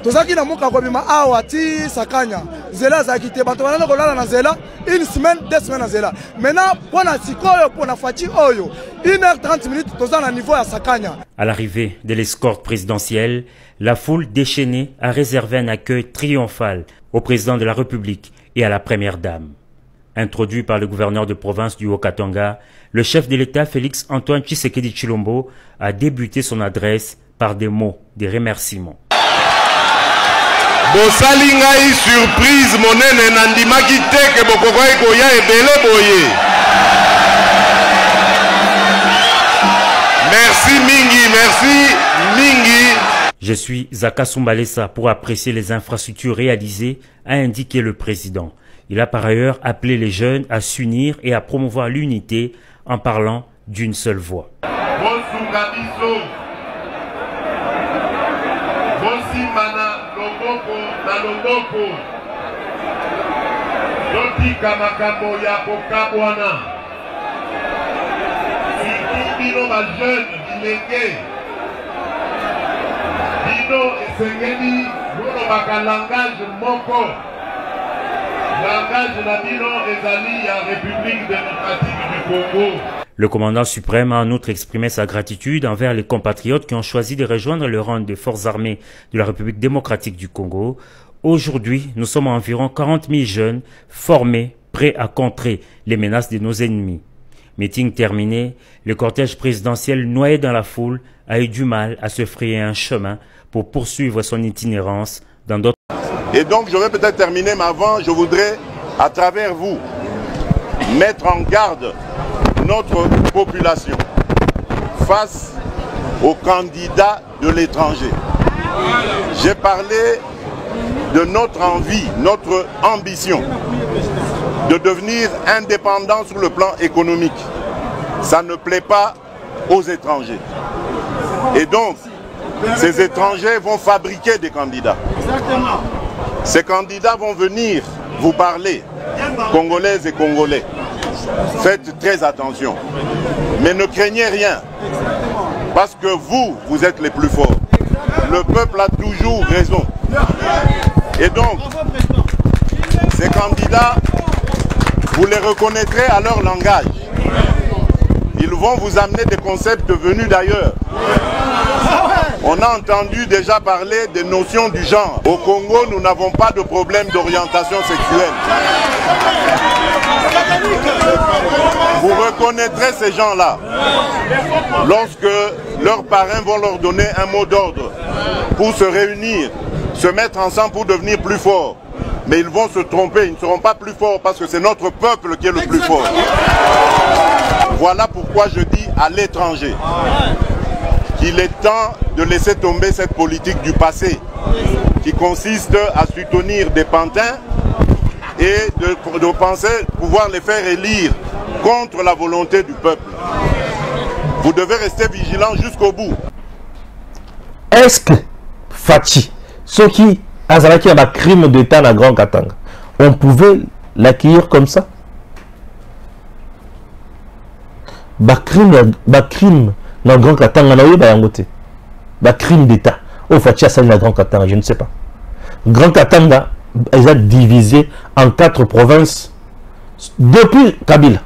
Tout ça qui n'a moins Kakobima Awati Sakanya. Zela Zakite, Batouana Kolala na Zela, une semaine, 2 semaines à Zela. Maintenant, pour la Sikoyo, pour la Fachi Oyo, 1h30 minutes, tout ça à niveau à Sakanya. À l'arrivée de l'escorte présidentielle, la foule déchaînée a réservé un accueil triomphal au président de la République et à la première dame. Introduit par le gouverneur de province du Haut-Katanga, le chef de l'État Félix Antoine Tshisekedi Tshilombo a débuté son adresse par des mots de remerciement. Bosalingai surprise monene nandimaki te ke bokokai koya ebele boye. Merci Mingi, merci Mingi. Je suis à Kasumbalesa pour apprécier les infrastructures réalisées, a indiqué le président. Il a par ailleurs appelé les jeunes à s'unir et à promouvoir l'unité en parlant d'une seule voix. Le commandant suprême a en outre exprimé sa gratitude envers les compatriotes qui ont choisi de rejoindre le rang des forces armées de la République démocratique du Congo. Aujourd'hui, nous sommes environ 40 000 jeunes formés, prêts à contrer les menaces de nos ennemis. Meeting terminé, le cortège présidentiel noyé dans la foule a eu du mal à se frayer un chemin pour poursuivre son itinérance dans d'autres. Et donc je vais peut-être terminer, mais avant je voudrais à travers vous mettre en garde notre population face aux candidats de l'étranger. J'ai parlé de notre envie, notre ambition de devenir indépendant sur le plan économique. Ça ne plaît pas aux étrangers. Et donc, ces étrangers vont fabriquer des candidats. Ces candidats vont venir vous parler, Congolaises et Congolais. Faites très attention. Mais ne craignez rien. Parce que vous, vous êtes les plus forts. Le peuple a toujours raison. Et donc, ces candidats, vous les reconnaîtrez à leur langage. Ils vont vous amener des concepts venus d'ailleurs. On a entendu déjà parler des notions du genre. Au Congo, nous n'avons pas de problème d'orientation sexuelle. Vous reconnaîtrez ces gens-là lorsque leurs parrains vont leur donner un mot d'ordre pour se réunir, se mettre ensemble pour devenir plus forts. Mais ils vont se tromper, ils ne seront pas plus forts parce que c'est notre peuple qui est le plus fort. Voilà pourquoi je dis à l'étranger qu'il est temps de laisser tomber cette politique du passé qui consiste à soutenir des pantins et de penser pouvoir les faire élire contre la volonté du peuple. Vous devez rester vigilant jusqu'au bout. Est-ce que Fachi, ceux qui ont un crime d'État dans Grand Katanga, on pouvait l'accueillir comme ça? Crime dans Grand Katanga, crime d'État. Au Fachi a dans Grand Katanga, je ne sais pas. Grand Katanga est divisé en 4 provinces depuis Kabila.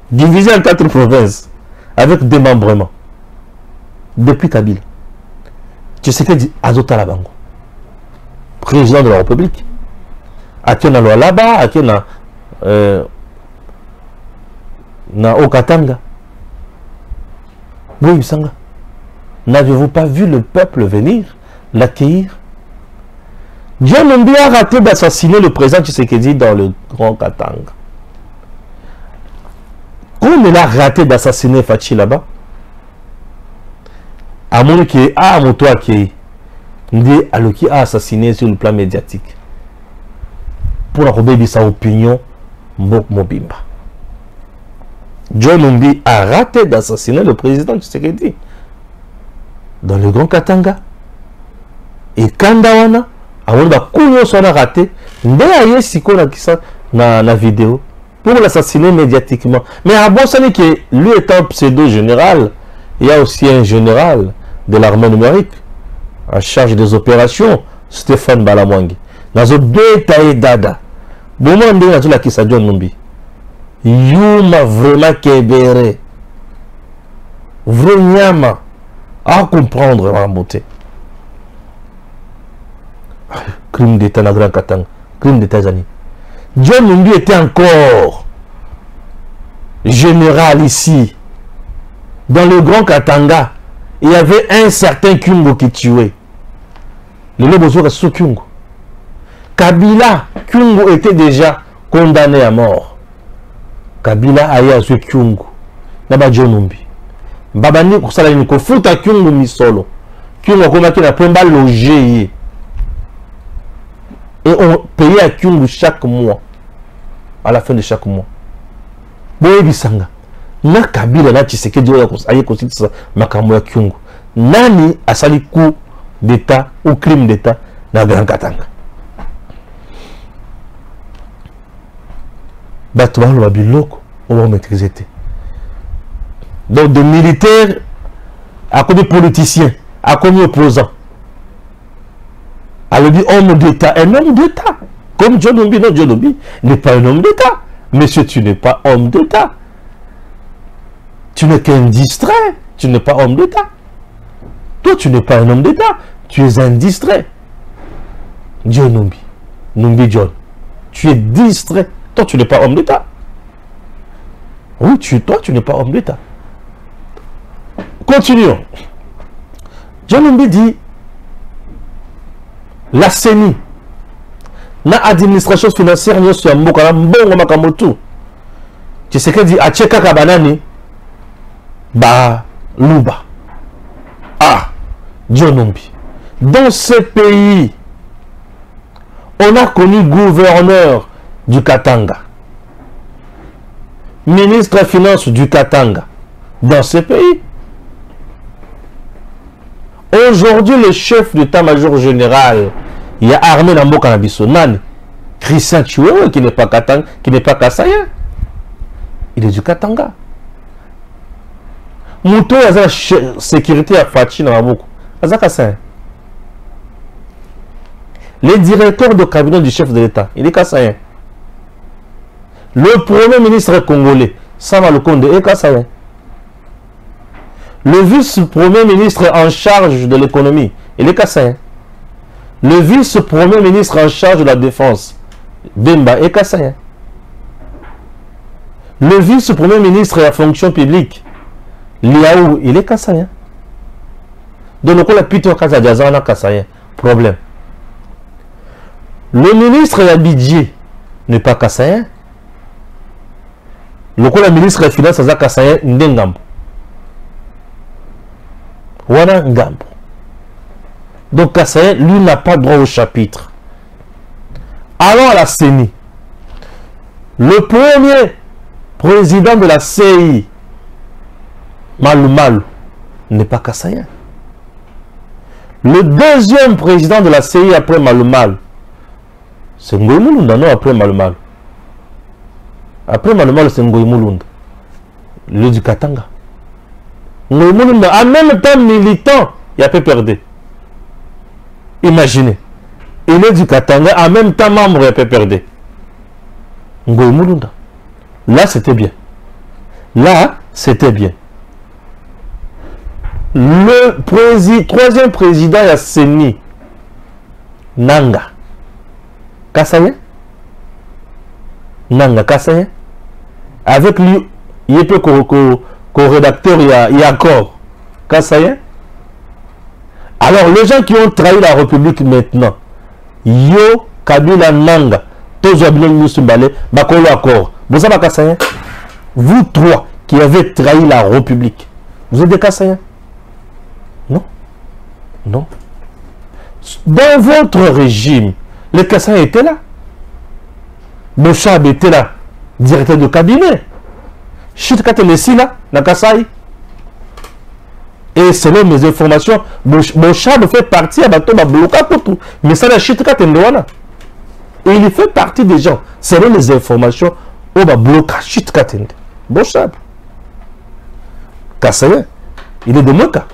Divisé en 4 provinces avec démembrement. Depuis Kabila. Tu sais que dit Azota Labango, président de la République. À qui on a là-bas, à qui on a Okatanga. Oui, Sanga. N'avez-vous pas vu le peuple venir l'accueillir? John Numbi a raté d'assassiner le président Tshisekedi dans le Grand Katanga. Comme il a raté d'assassiner Fachi là-bas, à mon qui a mon toit qui a assassiné sur le plan médiatique pour la sa opinion Mobimba. John Numbi a raté d'assassiner le président Tshisekedi dans le Grand Katanga. Et Kandawana a raté na vidéo pour l'assassiner médiatiquement. Mais à bon sens que lui étant pseudo-général, il y a aussi un général de l'armée numérique en charge des opérations, Stéphane Balamwangi. Dans un détail dada. Bon, on dit dans la kisa John Numbi. Yuma vraiment kébéré. Vraiment à comprendre en beauté. Crime d'État dans Grand Katanga, crime d'État Zani. John Numbi était encore général ici. Dans le Grand Katanga, il y avait un certain Kyungo qui tuait. Le Lobozo est sous Kyungo. Kabila, Kyungo était déjà condamné à mort. Kabila a eu ce Kyungo. Naba John Numbi. Babani kusala ni kofuta Kyungo misolo. Kyungo koma ki na pemba logé. Et on payait à Kyungu chaque mois. À la fin de chaque mois. Boye bisanga. Na Kabila na Tshisekedi aye kositisa makambo ya Kyungu. Nani asali coup d'État ou crime d'État na Grand Katanga? Bato ba lo biloko on va maîtriser. Donc des militaires à côté politiciens, à côté opposants. Alors dit homme d'État, un homme d'État. Comme John Numbi, non, John Numbi n'est pas un homme d'État. Monsieur, tu n'es pas homme d'État. Tu n'es qu'un distrait. Tu n'es pas homme d'État. Toi, tu n'es pas un homme d'État. Tu es un distrait. John Numbi. Numbi John. Tu es distrait. Toi, tu n'es pas homme d'État. Oui, toi, tu n'es pas homme d'État. Continuons. John Numbi dit la CENI, la administration financière, nous sommes bon makamotu. Tu sais que dit a Tcheka Kabanani, ba Luba. Ah, John Numbi. Dans ce pays, on a connu gouverneur du Katanga, ministre des Finances du Katanga. Dans ce pays, aujourd'hui, le chef d'état-major général, il y a armé dans Mboka Nabiso, Nani, Christian Chiwewe, qui n'est pas Katanga, qui n'est pas Kassayen. Il est du Katanga. Mouto, il y a la sécurité à Fachi dans Maboko. Il y a Kassayen. Le directeur de cabinet du chef de l'État, il est Kassayen. Le premier ministre congolais, Sama Lukonde et Kassayen. Le vice-premier ministre en charge de l'économie, il est Kassayen. Le vice-premier ministre en charge de la défense, Bemba et Kassayen. Le vice-premier ministre à la fonction publique, Liaou, il est Kassayen. Donc, on a plutôt Kassayen. Problème. Le ministre à budget n'est pas Kassayen. Le ministre des Finances est Kassayen Ndengambo. Wana Ngambo. Donc Kassayen, lui, n'a pas droit au chapitre. Alors à la CENI, le premier président de la CI, Malou Malou, n'est pas Kassayen. Le deuxième président de la CI après Malou Malou, c'est Ngoï Mulunda, non, après Malou Malou. Après Malou Malou, c'est Ngoï Mulunda, le du Katanga. Ngoï Mulunda, en même temps militant, il a fait perdre. Imaginez. Il est du Katanga, en même temps membre, il a fait perdre. Ngoï Mulunda. Là, c'était bien. Là, c'était bien. Le troisième président, il y a Seni Nanga. Kassayen. Nanga Kassayen. Avec lui, il peut co-rédacteur, il y a encore Kassayen. Alors, les gens qui ont trahi la République maintenant, Yo, Kabila, Nanga, Tozobino, Moussoumbale, Bakolo Akor. Vous savez Kassayen? Vous trois qui avez trahi la République, vous êtes des Kassayen? Non. Non. Dans votre régime, les Kassayen étaient là. Bochab était là, directeur de cabinet. Chitkat Lessi là, dans Kassaï. Et selon mes informations, Bochab fait partie à Batoba Bloka Kotou. Mais ça, la Chitkat Ndouana. Et il fait partie des gens, selon les informations, au Bloka Chitkat Ndouana. Bochab. Kassayen, il est de Moka.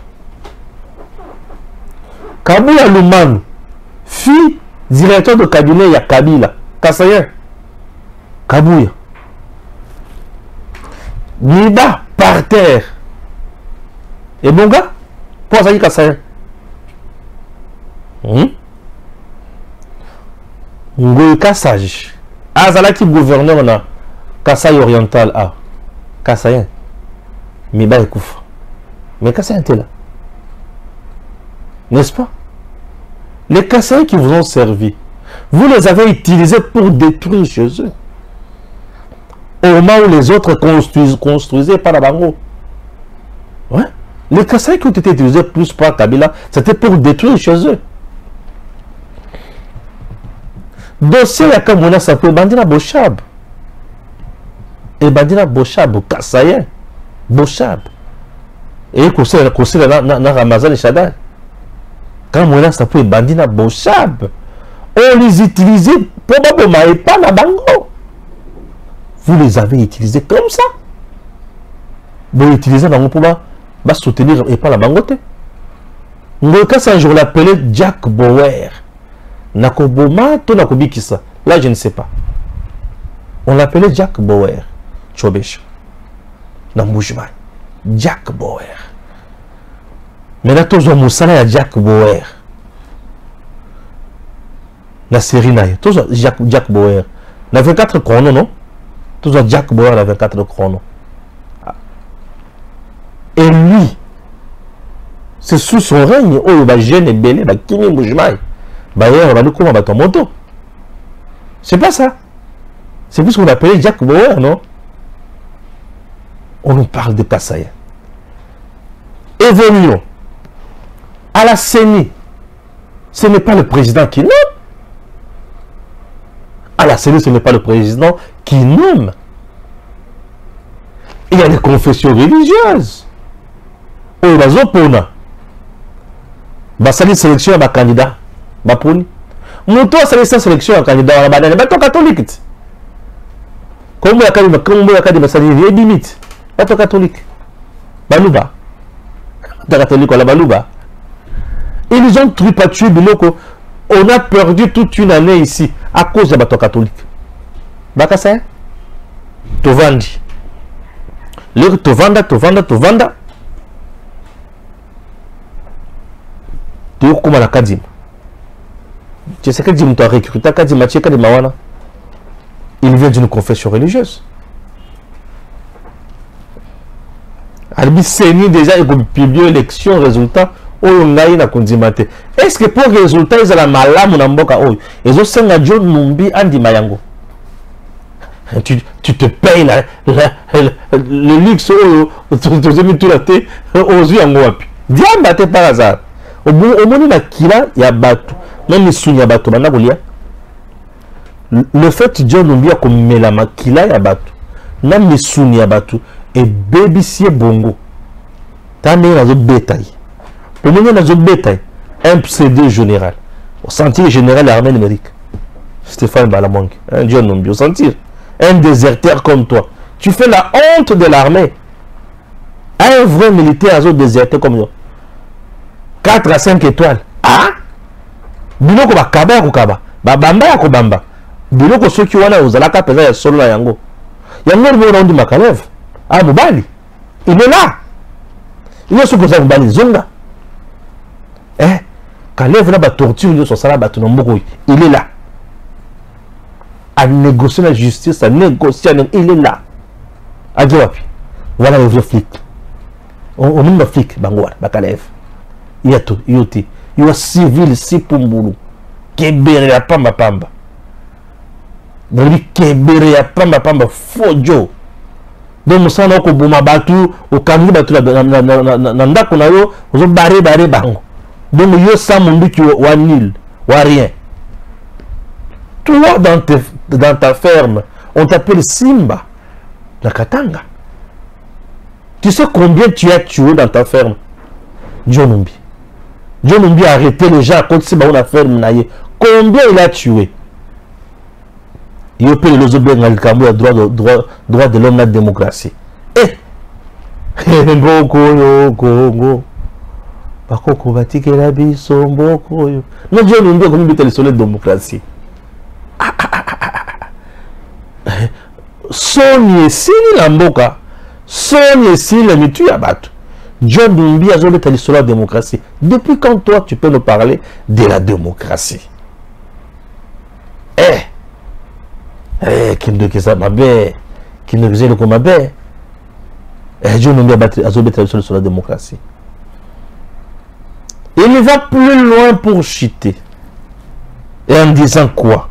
Kabila Lumanu, fille directeur de cabinet, il y a Kabila. Kassayen. Kabouya. Niba par terre. Et bon gars, pour ça, il y a Kassayen. Ngoy Kassaj. Azalaki gouverneur na Kassai oriental A. Kassayen. Niba est Koufa. Mais Kassayen était là. N'est-ce pas? Les Kassaïens qui vous ont servi, vous les avez utilisés pour détruire chez eux. Au moment où les autres construisaient par la bango. Ouais. Les Kassaïens qui ont été utilisés plus par Kabila, c'était pour détruire chez eux. Dossier Yakamuna s'appelle Bandina Bochab. Et Bandina Bochab, Kassaïen. Bochab. Et Koussé na Ramazan et Shaddai. Quand on a sapé Bandina Bochab, on les utilisait probablement et pas la bango. Vous les avez utilisés comme ça. Vous les utilisez dans mon pouvoir, va soutenir et pas la bangote. Le cas, un jour l'appelait Jack Bauer. Nakoboma, to Nakobikisa. Là, je ne sais pas. On l'appelait Jack Bauer. Chobesh. Dans Moujman. Jack Bauer. Mais là, tous les Moussala, il y a Jack Bauer. La série Naï. Tous Jack Bauer. Il y a 24 chronos, non? Tous les Jack Bauer, il y a 24 chronos. Et lui, c'est sous son règne, où il va gêner Belé, il va Kimi Moujmaï. Bayer, il va nous comment ton moto. C'est pas ça. C'est plus qu'on appelait Jack Bauer, non? On nous parle de Kassayen. Évoluons. À la CENI, ce n'est pas le président qui nomme. À la CENI, ce n'est pas le président qui nomme. Il y a des confessions religieuses. Au Bazopona. Basali sélection à candidat. Baponi. Mouto a sélection à candidat à la bateau catholique. Comme il y a des Basali, il y a des limites. Bateau catholique. Balouba. Bateau catholique à la Balouba. Ils ont tripatué Biloko. On a perdu toute une année ici à cause de bateau catholique. Bakassayen, Tovandi. Leur tovanda. Tu es comme la Kadim. Tu sais que Kadim t'a recruté, Kadim tu es Kadim Mawana. Il vient d'une confession religieuse. Albi Seni déjà il publie l'élection résultat Oyongai na kondimate. Est-ce que pour résultat ils ont la malamu na mboka oyo ils ont senga John Numbi andi mayango. Tu te payes le luxe tu te mis tout la tête aux yeux en wapi. Diamba te par hasard. Au moni na kila ya batu même suni ya batu bana kolia. Le fait que John Numbi a comme la makila ya batu na misuni ya batu et babysier bongo. T'as mis dans le bétail. Pour mener dans le bétail, un pseudo général. Au sentir général l'armée numérique. Stéphane Balamang, un John Numbi, au sentir. Un déserteur comme toi. Tu fais la honte de l'armée. Un vrai militaire à déserteur comme toi. 4 à 5 étoiles. Ah? Biloko ba kaba ko kaba. Ba bamba ya ko bamba. Biloko soki wana uzalaka peza ya solo na yango. Yango ni rondi makalev. Ah Mobali. Il est là. Il est supposé Mobali zonga. Kalev na ba torture yo so sala batu na mboko. Il est là. À négocier la justice, à négocier, il est là. À Djoapi. Voilà le vieux flic. On même le flic, Bangouar, Bakalev. Il y a tout, il y a tout. Il y a civil, si pour Moulou. Kébéré à Pamba Pamba. Donc, il kébéré à Pamba Pamba, Fojo. Donc, nous sommes au Bouma Batu, au Kamou Batu, Nanda Kunayo, aux barré Bango. Donc, il y a ça, mon but, ou à Nil, ou à rien. Toi, dans ta ferme, on t'appelle Simba, la Katanga. Tu sais combien tu as tué dans ta ferme? John Numbi. John Numbi a arrêté les gens à côté de la ferme. Combien il a tué? Il a payé les autres droit de l'homme, la démocratie. Eh! Congo. Bakoko batike la biso mboko yo. Non, John Numbi a comme le soleil de démocratie. Sonye si la mboka, sonye si la mitu ya batu. John Numbi a zolé tali sur la démocratie. Depuis quand toi tu peux nous parler de la démocratie? Qui ne que ça m'abé, qui ne faisait le comme m'abé. John Numbi a zolé tali sur la démocratie. Il va plus loin pour chuter. Et en disant quoi?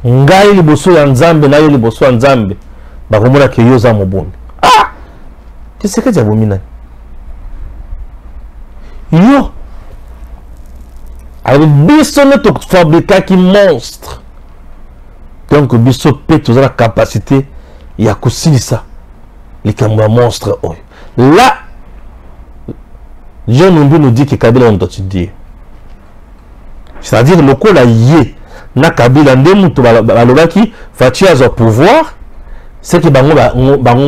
Ngai liboso ya nzambe na yo liboso ya nzambe bakomona ke yo za mobomi. Ah! Tu sais que tu as bomina. Yo! Avec biso ne to fabriquer qui monstre. Donc biso peut toujours la capacité ya kosilisa les kamwa monstre oyo. Là John Numbi nous dit que Kabila on doit dire. C'est-à-dire le ko la yé na Kabila ndemuto balobaki fati azo pouvoir c'est que bango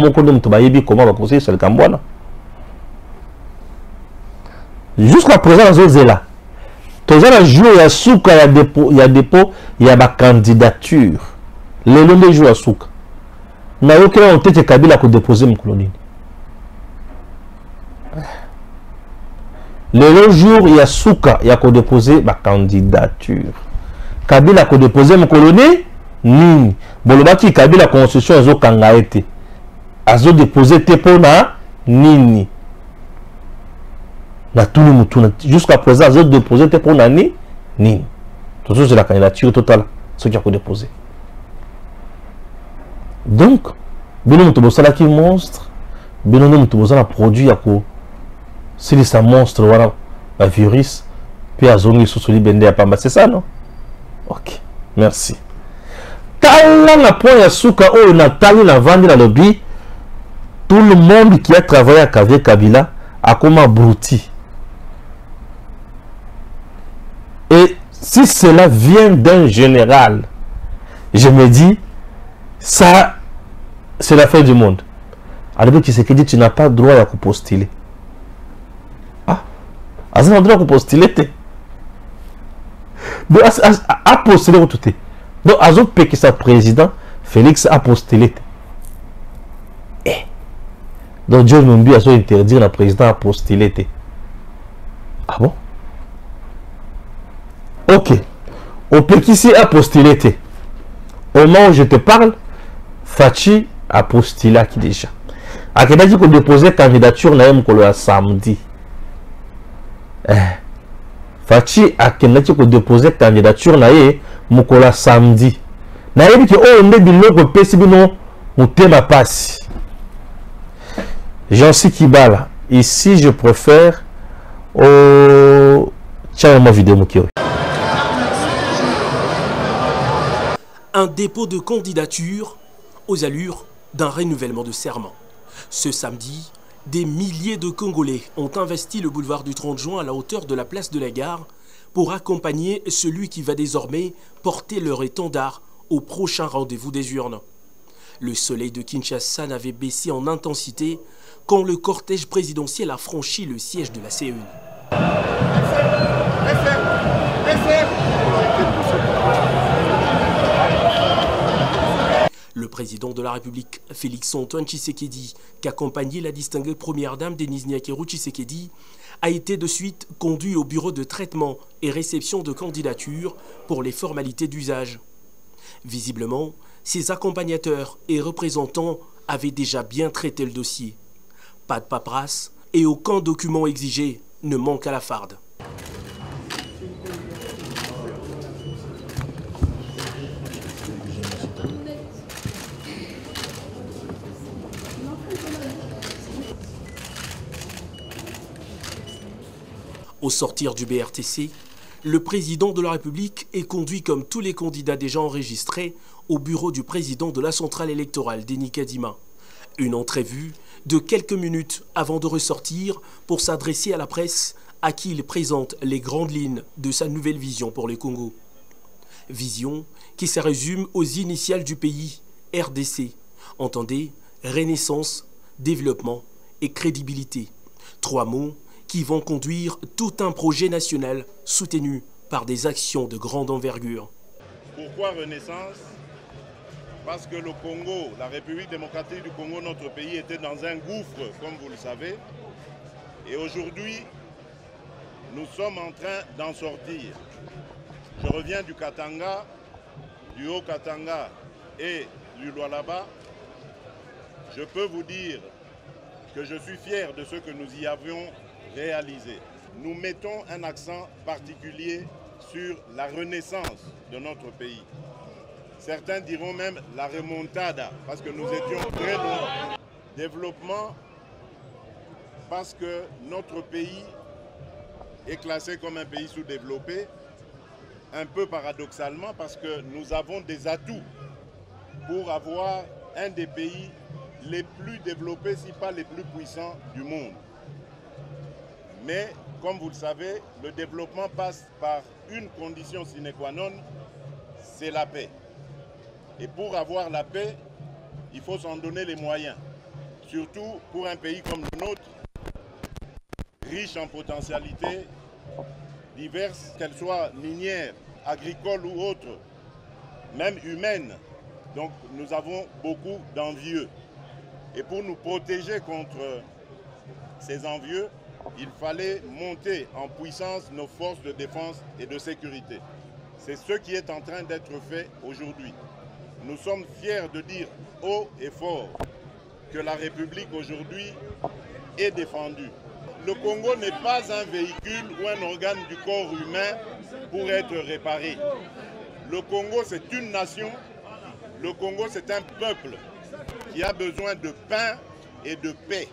moko ndemuto bayebi comment va conseiller sur le Kambwana jusqu'à présent dans zela toza la jour ya suka ya dépôt ya ba candidature le long des jours ya suka na yo kela on tete Kabila ko déposer mkolonini le jour ya suka ya ko déposer ba candidature Kabila ko déposer mon colonie nini bolobaki Kabila constitution azo kanga ete azo déposer te pona nini na tout le monde jusqu'à présent azo déposer te pona nini tout ça c'est la candidature totale ce qui a ko déposer donc bino muto bosala ki monstre bino muto bosala produit ya ko c'est ça monstre voilà un virus puis azongi sosoli bende ya pamba c'est ça non. Ok, merci. Tala na point ya suka oyo na tali na vandi na lobby, tout le monde qui a travaillé avec Kabila a comme abruti. Et si cela vient d'un général, je me dis, ça, c'est la fin du monde. Alors tu sais que tu n'as pas le droit à postuler. Ah, tu n'as pas le droit à postuler. Donc, a postulé au tout. Donc, Azo Pekisa président, Félix a postulé. Donc John Numbi a soit interdire le président à postuler. Ah bon? Ok. Au Pékissi a postulé. Au moment où je te parle, Fachi a postulé qui déjà. A qui a dit qu'on déposait candidature na samedi. Fachi a qui a dit qu'on déposait candidature na samedi. Na dit que oh on est biloko pesi bino mutema passe. J'en suis qui bala. Ici je préfère au tiens ma vidéo mukio. Un dépôt de candidature aux allures d'un renouvellement de serment. Ce samedi, des milliers de Congolais ont investi le boulevard du 30 juin à la hauteur de la place de la Gare pour accompagner celui qui va désormais porter leur étendard au prochain rendez-vous des urnes. Le soleil de Kinshasa n'avait baissé en intensité quand le cortège présidentiel a franchi le siège de la CEU. Le président de la République, Félix-Antoine Tshisekedi, qui accompagnait la distinguée première dame Denise Nyakeru Tshisekedi, a été de suite conduit au bureau de traitement et réception de candidatures pour les formalités d'usage. Visiblement, ses accompagnateurs et représentants avaient déjà bien traité le dossier. Pas de paperasse et aucun document exigé ne manque à la farde. Au sortir du BRTC, le président de la République est conduit comme tous les candidats déjà enregistrés au bureau du président de la centrale électorale, Denis Kadima. Une entrevue de quelques minutes avant de ressortir pour s'adresser à la presse à qui il présente les grandes lignes de sa nouvelle vision pour le Congo. Vision qui se résume aux initiales du pays, RDC. Entendez, renaissance, développement et crédibilité. 3 mots qui vont conduire tout un projet national soutenu par des actions de grande envergure. Pourquoi Renaissance? Parce que le Congo, la République démocratique du Congo, notre pays, était dans un gouffre, comme vous le savez. Et aujourd'hui, nous sommes en train d'en sortir. Je reviens du Katanga, du Haut-Katanga et du Lualaba. Je peux vous dire que je suis fier de ce que nous y avions réalisé. Nous mettons un accent particulier sur la renaissance de notre pays. Certains diront même la remontada, parce que nous étions très loin. Développement, parce que notre pays est classé comme un pays sous-développé, un peu paradoxalement, parce que nous avons des atouts pour avoir un des pays les plus développés, si pas les plus puissants du monde. Mais, comme vous le savez, le développement passe par une condition sine qua non, c'est la paix. Et pour avoir la paix, il faut s'en donner les moyens. Surtout pour un pays comme le nôtre, riche en potentialités diverses, qu'elles soient minières, agricoles ou autres, même humaines. Donc nous avons beaucoup d'envieux. Et pour nous protéger contre ces envieux, il fallait monter en puissance nos forces de défense et de sécurité. C'est ce qui est en train d'être fait aujourd'hui. Nous sommes fiers de dire haut et fort que la République aujourd'hui est défendue. Le Congo n'est pas un véhicule ou un organe du corps humain pour être réparé. Le Congo, c'est une nation. Le Congo, c'est un peuple qui a besoin de pain et de paix.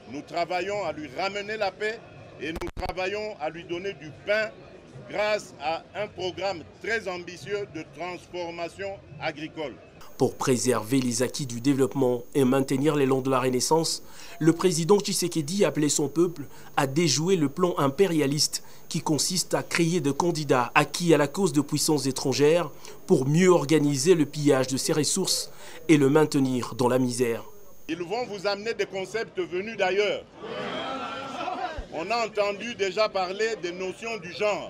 Nous travaillons à lui ramener la paix et nous travaillons à lui donner du pain grâce à un programme très ambitieux de transformation agricole. Pour préserver les acquis du développement et maintenir l'élan de la Renaissance, le président Tshisekedi appelait son peuple à déjouer le plan impérialiste qui consiste à créer des candidats acquis à la cause de puissances étrangères pour mieux organiser le pillage de ses ressources et le maintenir dans la misère. Ils vont vous amener des concepts venus d'ailleurs. On a entendu déjà parler des notions du genre.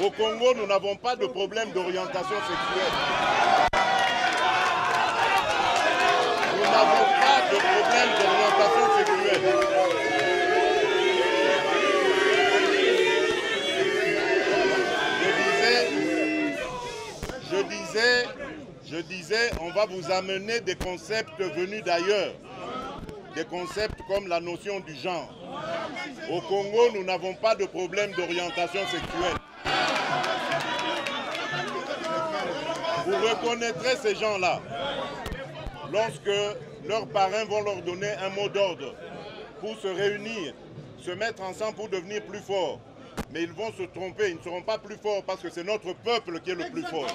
Au Congo, nous n'avons pas de problème d'orientation sexuelle. Nous n'avons pas de problème d'orientation sexuelle. Je disais, on va vous amener des concepts venus d'ailleurs. Des concepts comme la notion du genre. Au Congo, nous n'avons pas de problème d'orientation sexuelle. Vous reconnaîtrez ces gens-là lorsque leurs parrains vont leur donner un mot d'ordre pour se réunir, se mettre ensemble pour devenir plus forts. Mais ils vont se tromper, ils ne seront pas plus forts parce que c'est notre peuple qui est le plus fort.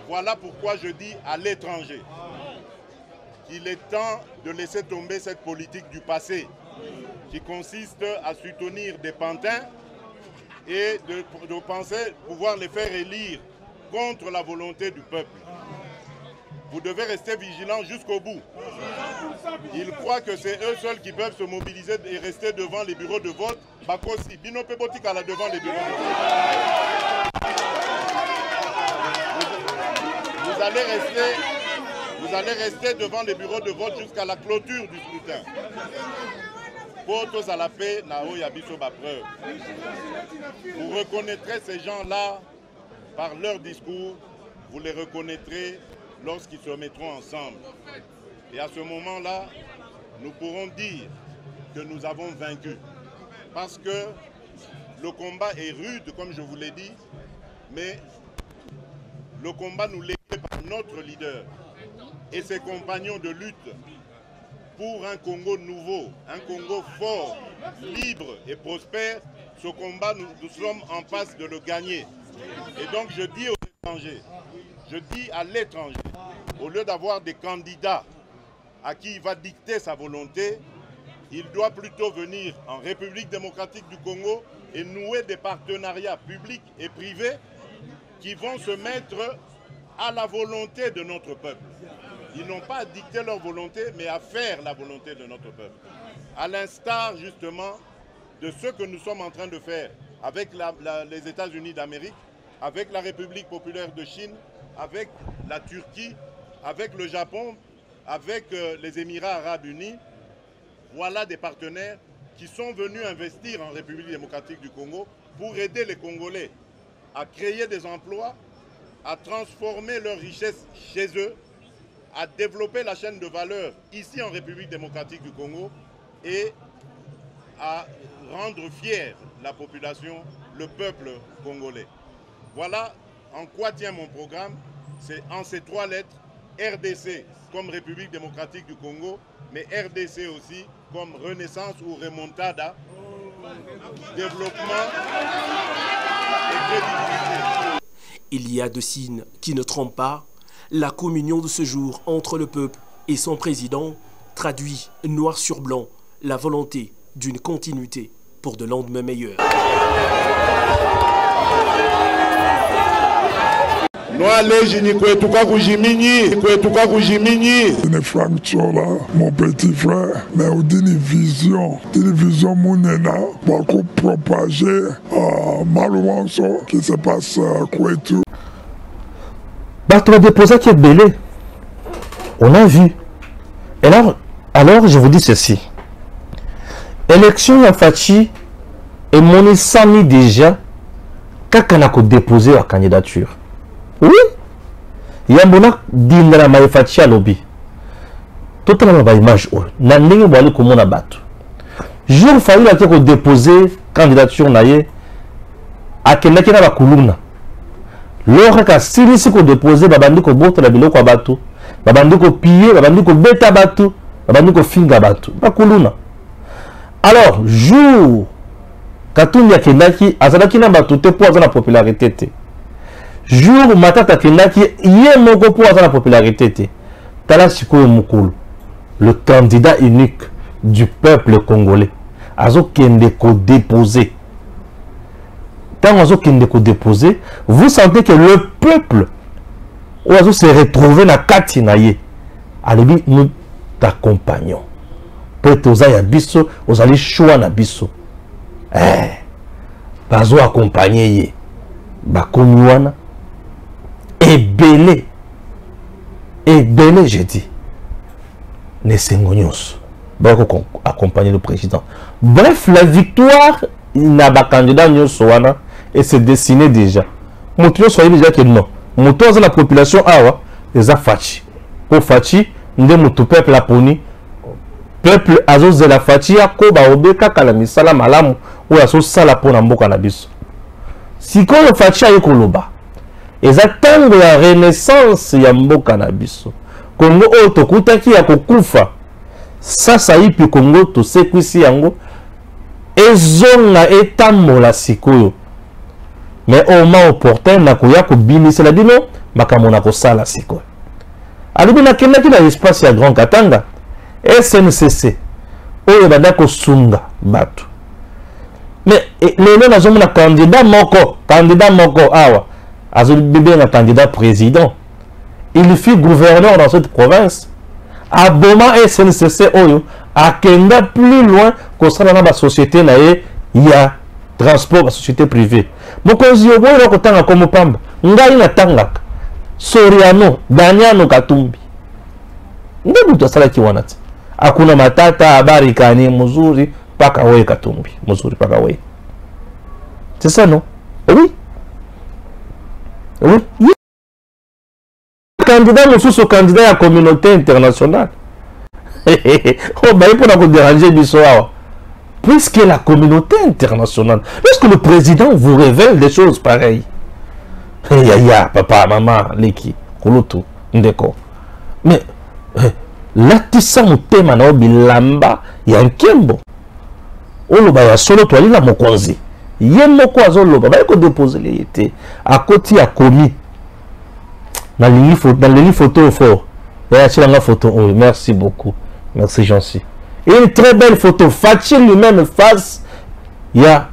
Voilà pourquoi je dis à l'étranger qu'il est temps de laisser tomber cette politique du passé qui consiste à soutenir des pantins et de penser pouvoir les faire élire contre la volonté du peuple. Vous devez rester vigilants jusqu'au bout. Ils croient que c'est eux seuls qui peuvent se mobiliser et rester devant les bureaux de vote. Bakosi, Binope Botikala devant les bureaux de vote. Vous allez rester devant les bureaux de vote jusqu'à la clôture du scrutin. Pour à la paix, Nao Yabiso Bapreuve. Vous reconnaîtrez ces gens-là par leur discours. Vous les reconnaîtrez lorsqu'ils se mettront ensemble. Et à ce moment-là, nous pourrons dire que nous avons vaincu. Parce que le combat est rude, comme je vous l'ai dit, mais le combat nous légué par notre leader et ses compagnons de lutte pour un Congo nouveau, un Congo fort, libre et prospère. Ce combat, nous sommes en passe de le gagner. Et donc je dis aux étrangers, je dis à l'étranger, au lieu d'avoir des candidats à qui il va dicter sa volonté, il doit plutôt venir en République démocratique du Congo et nouer des partenariats publics et privés qui vont se mettre à la volonté de notre peuple. Ils n'ont pas à dicter leur volonté, mais à faire la volonté de notre peuple. À l'instar, justement, de ce que nous sommes en train de faire avec les États-Unis d'Amérique, avec la République populaire de Chine, avec la Turquie, avec le Japon, avec les Émirats arabes unis. Voilà des partenaires qui sont venus investir en République démocratique du Congo pour aider les Congolais à créer des emplois, à transformer leurs richesses chez eux, à développer la chaîne de valeur ici en République démocratique du Congo et à rendre fier la population, le peuple congolais. Voilà en quoi tient mon programme. C'est en ces trois lettres, RDC comme République démocratique du Congo, mais RDC aussi comme Renaissance ou Remontada, développement et crédibilité. Il y a deux signes qui ne trompent pas. La communion de ce jour entre le peuple et son président traduit noir sur blanc la volonté d'une continuité pour de lendemains meilleurs. Frank Chola, mon petit frère, mais on dit une vision monena, pour propager malheureusement qui se passe à Kouetou. Bato a déposé qui est belé. On a vu. Et alors je vous dis ceci. Élection à Fachi et mon sami déjà quand on a déposé la candidature. Oui. Il y a un bon dit dans la maïfachi à lobby. Tout le monde a image. Na ndenge boali comme na bato. Jour fallu la ko déposer candidature naie à quelqu'un qui na ba kuluna. Lors que si ko déposer babandi ko boto la biloko bato, babandi ko piller, babandi ko beta bato, babandi ko finga bato. Ba kuluna. Alors, jour Katumbi akendaki azalaki na bato te pour la popularité te. Jour matata akendaki ye moko pour la popularité te. Tala sikoyo mukulu, le candidat unique du peuple congolais. Azo kende ko déposer. Quand Azo kende ko déposer, vous sentez que le peuple Azo se retrouver na kati na ye. Alebi nous t'accompagnons. Peut-être aux ya biso, aux allez choix na biso. Bazo accompagner ye. bakomi wana ebele je dis ne sengonyos accompagner le président. Bref, la victoire n'a pas candidat nyonso wana et c'est dessiné déjà. Moutio soyez déjà que non. Moutio dans la population awa les a fachi. Pour fachi nde mutu peuple la poni. Peuple azo de la fachi ya ko ba obeka kala misala malamu ou aso sala pona mboka na biso. Si ko le fachi ayo koloba. Eza tango ya renaissance ya mboka na biso. Kongo o tokutaki ya kokufa. Sasa ipi Kongo to sekwisi yango ezonga etambola sikoyo. Mais au moment opportun na koya ko binisa la dino makamona ko sala sikoyo. Alibi na kenda ki na espace ya Grand Katanga SNCC oyo banda ko sunga bato. Mais lelo na zomona candidat moko awa azo bébé na candidat président. Il fut gouverneur dans cette province. À Boma SNCC Oyo, à Kenda plus loin qu'on sera dans la société, il y a transport, la société privée. Donc, on dit, on a comme Pamba, on a une tangak, Soriano, Daniano Katumbi. On a tout ça qui wanat. Akuna Matata, Abarikani, Muzuri, Pakawe Katumbi. Muzuri, Pakawe. C'est ça, non? Oui. Oui. Candidat, nous sommes candidat à la communauté internationale. Oh, bah, il faut déranger Bissoa. Puisque la communauté internationale, lorsque le président vous révèle des choses pareilles, ya, papa, maman, Leki, Koloto, Ndeko. Mais, là, tu sens mon thème, Bilamba, il y a un kembo. Oh, le baya solo, toi, il a mon konzi. Il y a mon koazo, le baya, il faut déposer les été. À côté, à commis. Dans les photos fort. Merci beaucoup. Merci Jancy. Et une très belle photo. Fatih lui-même face. Il y a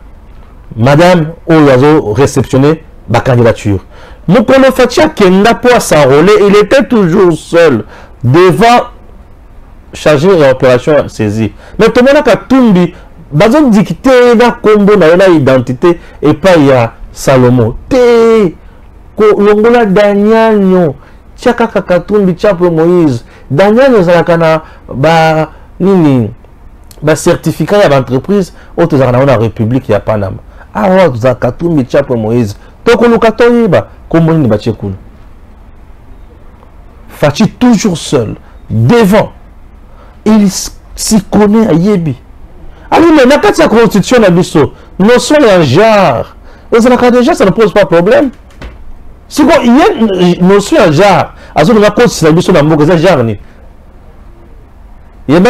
Madame Oyazo réceptionné ma candidature. Mon colonel Fatih Kenda pour s'enrôler, il était toujours seul devant chargé l'opération saisie. Mais tout le monde a Tumbi, bazon dicté na combo na la identité et pas il y a Salomon. Longola Daniel Tchaka Katumbi Chapo Moïse Daniel Zalakana ba nini ba certificat ya entreprise auto za na République ya Panama awa za Katumbi Chapo Moïse toko lukato ba kombo ni ba chekulu Fatih toujours seul devant il s'y connaît à Yebi alors mais na kati ya constitution na biso notion ya genre ezalaka déjà ça ne pose pas problème. Si il y a une notion de genre, à ce moment-là, quand c'est la mission d'amour, c'est genre. Il y a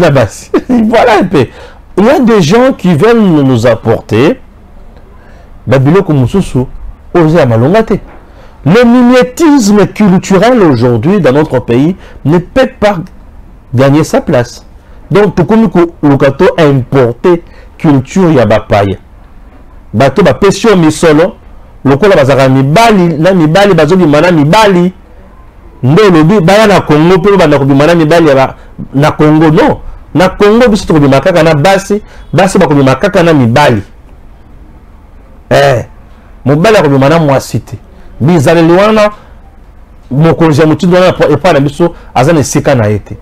la base. Voilà un peu. Il y a des gens qui veulent nous apporter le mimétisme culturel aujourd'hui dans notre pays ne peut pas gagner sa place. Donc, tout comme le gâteau a importé culture yabapaya. Bateau ba pession misolo. Lokola bazaka mibali na mibali bazobi mana mibali ndo lobi baya na Congo pe bana ko bimana mibali na Congo non na Congo biso to bimakaka na basi ba ko bimakaka na mibali mobali ko bimana mwasite bizale liwana mokonja mutundo na epa na biso azana sika na été.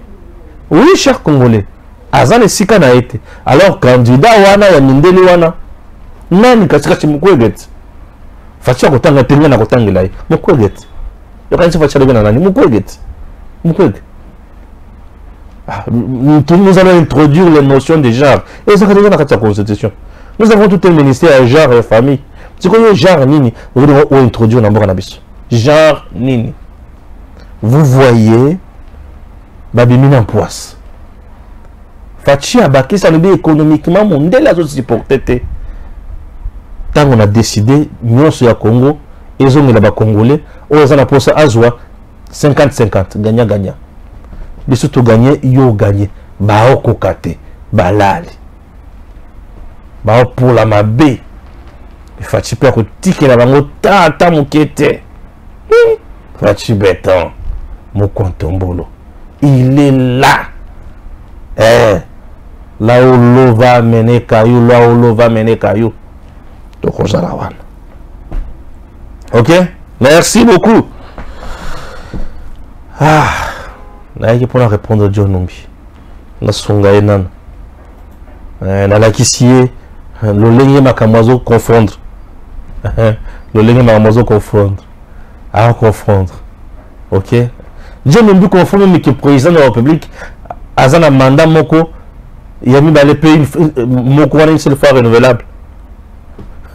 Oui cher Congolais azana sika na été. Alors candidat wana ya mindeli wana nani katika chimukwegeti Fatih kotanga tenga na kotangela yi mukwegeti yokanisi Fatih bena nani mukwegeti nous allons introduire les notions de genre et ça déjà dans la constitution. Nous avons tout un ministère genre et famille. C'est quoi genre nini vous devez introduire dans na biso genre nini. Vous voyez babimina en poisse Fatih abaki ça le économiquement mondial la zone supporter. Tant on a décidé, nous sommes à Congo, et ils ont mis là-bas Congolais, on a posé à Zoua 50-50, gagnant. Mais surtout gagner, yo gagné. Bao kokate, balali. Bao pour la mabé. Il faut que tu tiques la bango, tata moukete. Fatih Béton, mon contombolo. Il est là. Là où l'eau va mener caillou, là où l'eau va mener caillou. Tokozalawan. Ok? Merci beaucoup. Ah, naïe pour répondre à John Numbi. Na songa enan. Na la kisie, le lengue makamazo confondre. Le lengue makamazo confondre. À confondre. Ok? John Numbi confond même que président de la République, azana mandat moko, il y a mis dans les pays moko une seule fois renouvelable.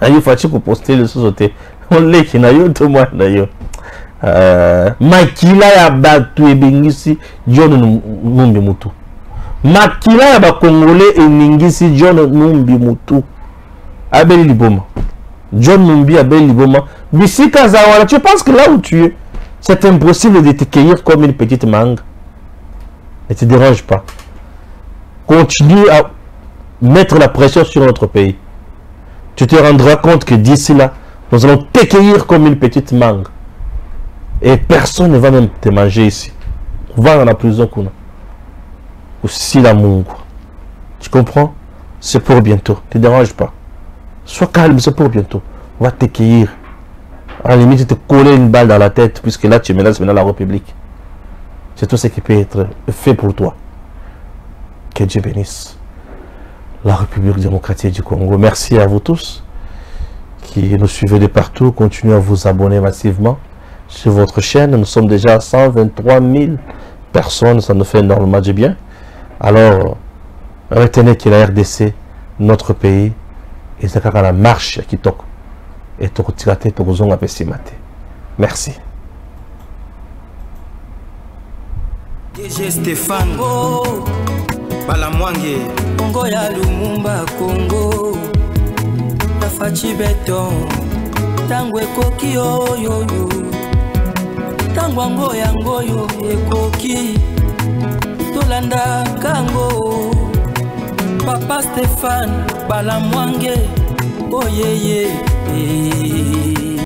Aïe, faut-il pour poster le sous-côté. On l'a qui n'a eu tout moi d'ailleurs. Makila ya batu ebengisi John Numbi mutu. Makila ya ba Congolais eningisi John Numbi mutu. Abeli Liboma. John Numbi Abeli Liboma. Bisika Zawala, tu penses que là où tu es, c'est impossible de te cueillir comme une petite mangue. Ne te dérange pas. Continue à mettre la pression sur notre pays. Tu te rendras compte que d'ici là, nous allons te cueillir comme une petite mangue. Et personne ne va même te manger ici. On va dans la prison qu'on a. Aussi la mungu. Tu comprends? C'est pour bientôt. Ne te dérange pas. Sois calme, c'est pour bientôt. On va te cueillir. À la limite, te coller une balle dans la tête, puisque là, tu menaces maintenant la République. C'est tout ce qui peut être fait pour toi. Que Dieu bénisse la République démocratique du Congo. Merci à vous tous qui nous suivez de partout. Continuez à vous abonner massivement sur votre chaîne. Nous sommes déjà à 123 000 personnes. Ça nous fait énormément du bien. Alors, retenez que la RDC, notre pays, et c'est quand la marche qui toque. Et tout tirate, tout gozon a pessimate. Merci. DG Stéphane Balamwange Congo ya Lumumba Congo Tafachi Beton Tango ekoki yo Tango yango ekoki Tolanda kango Papa Stéphane Balamwange Oh yeah yeah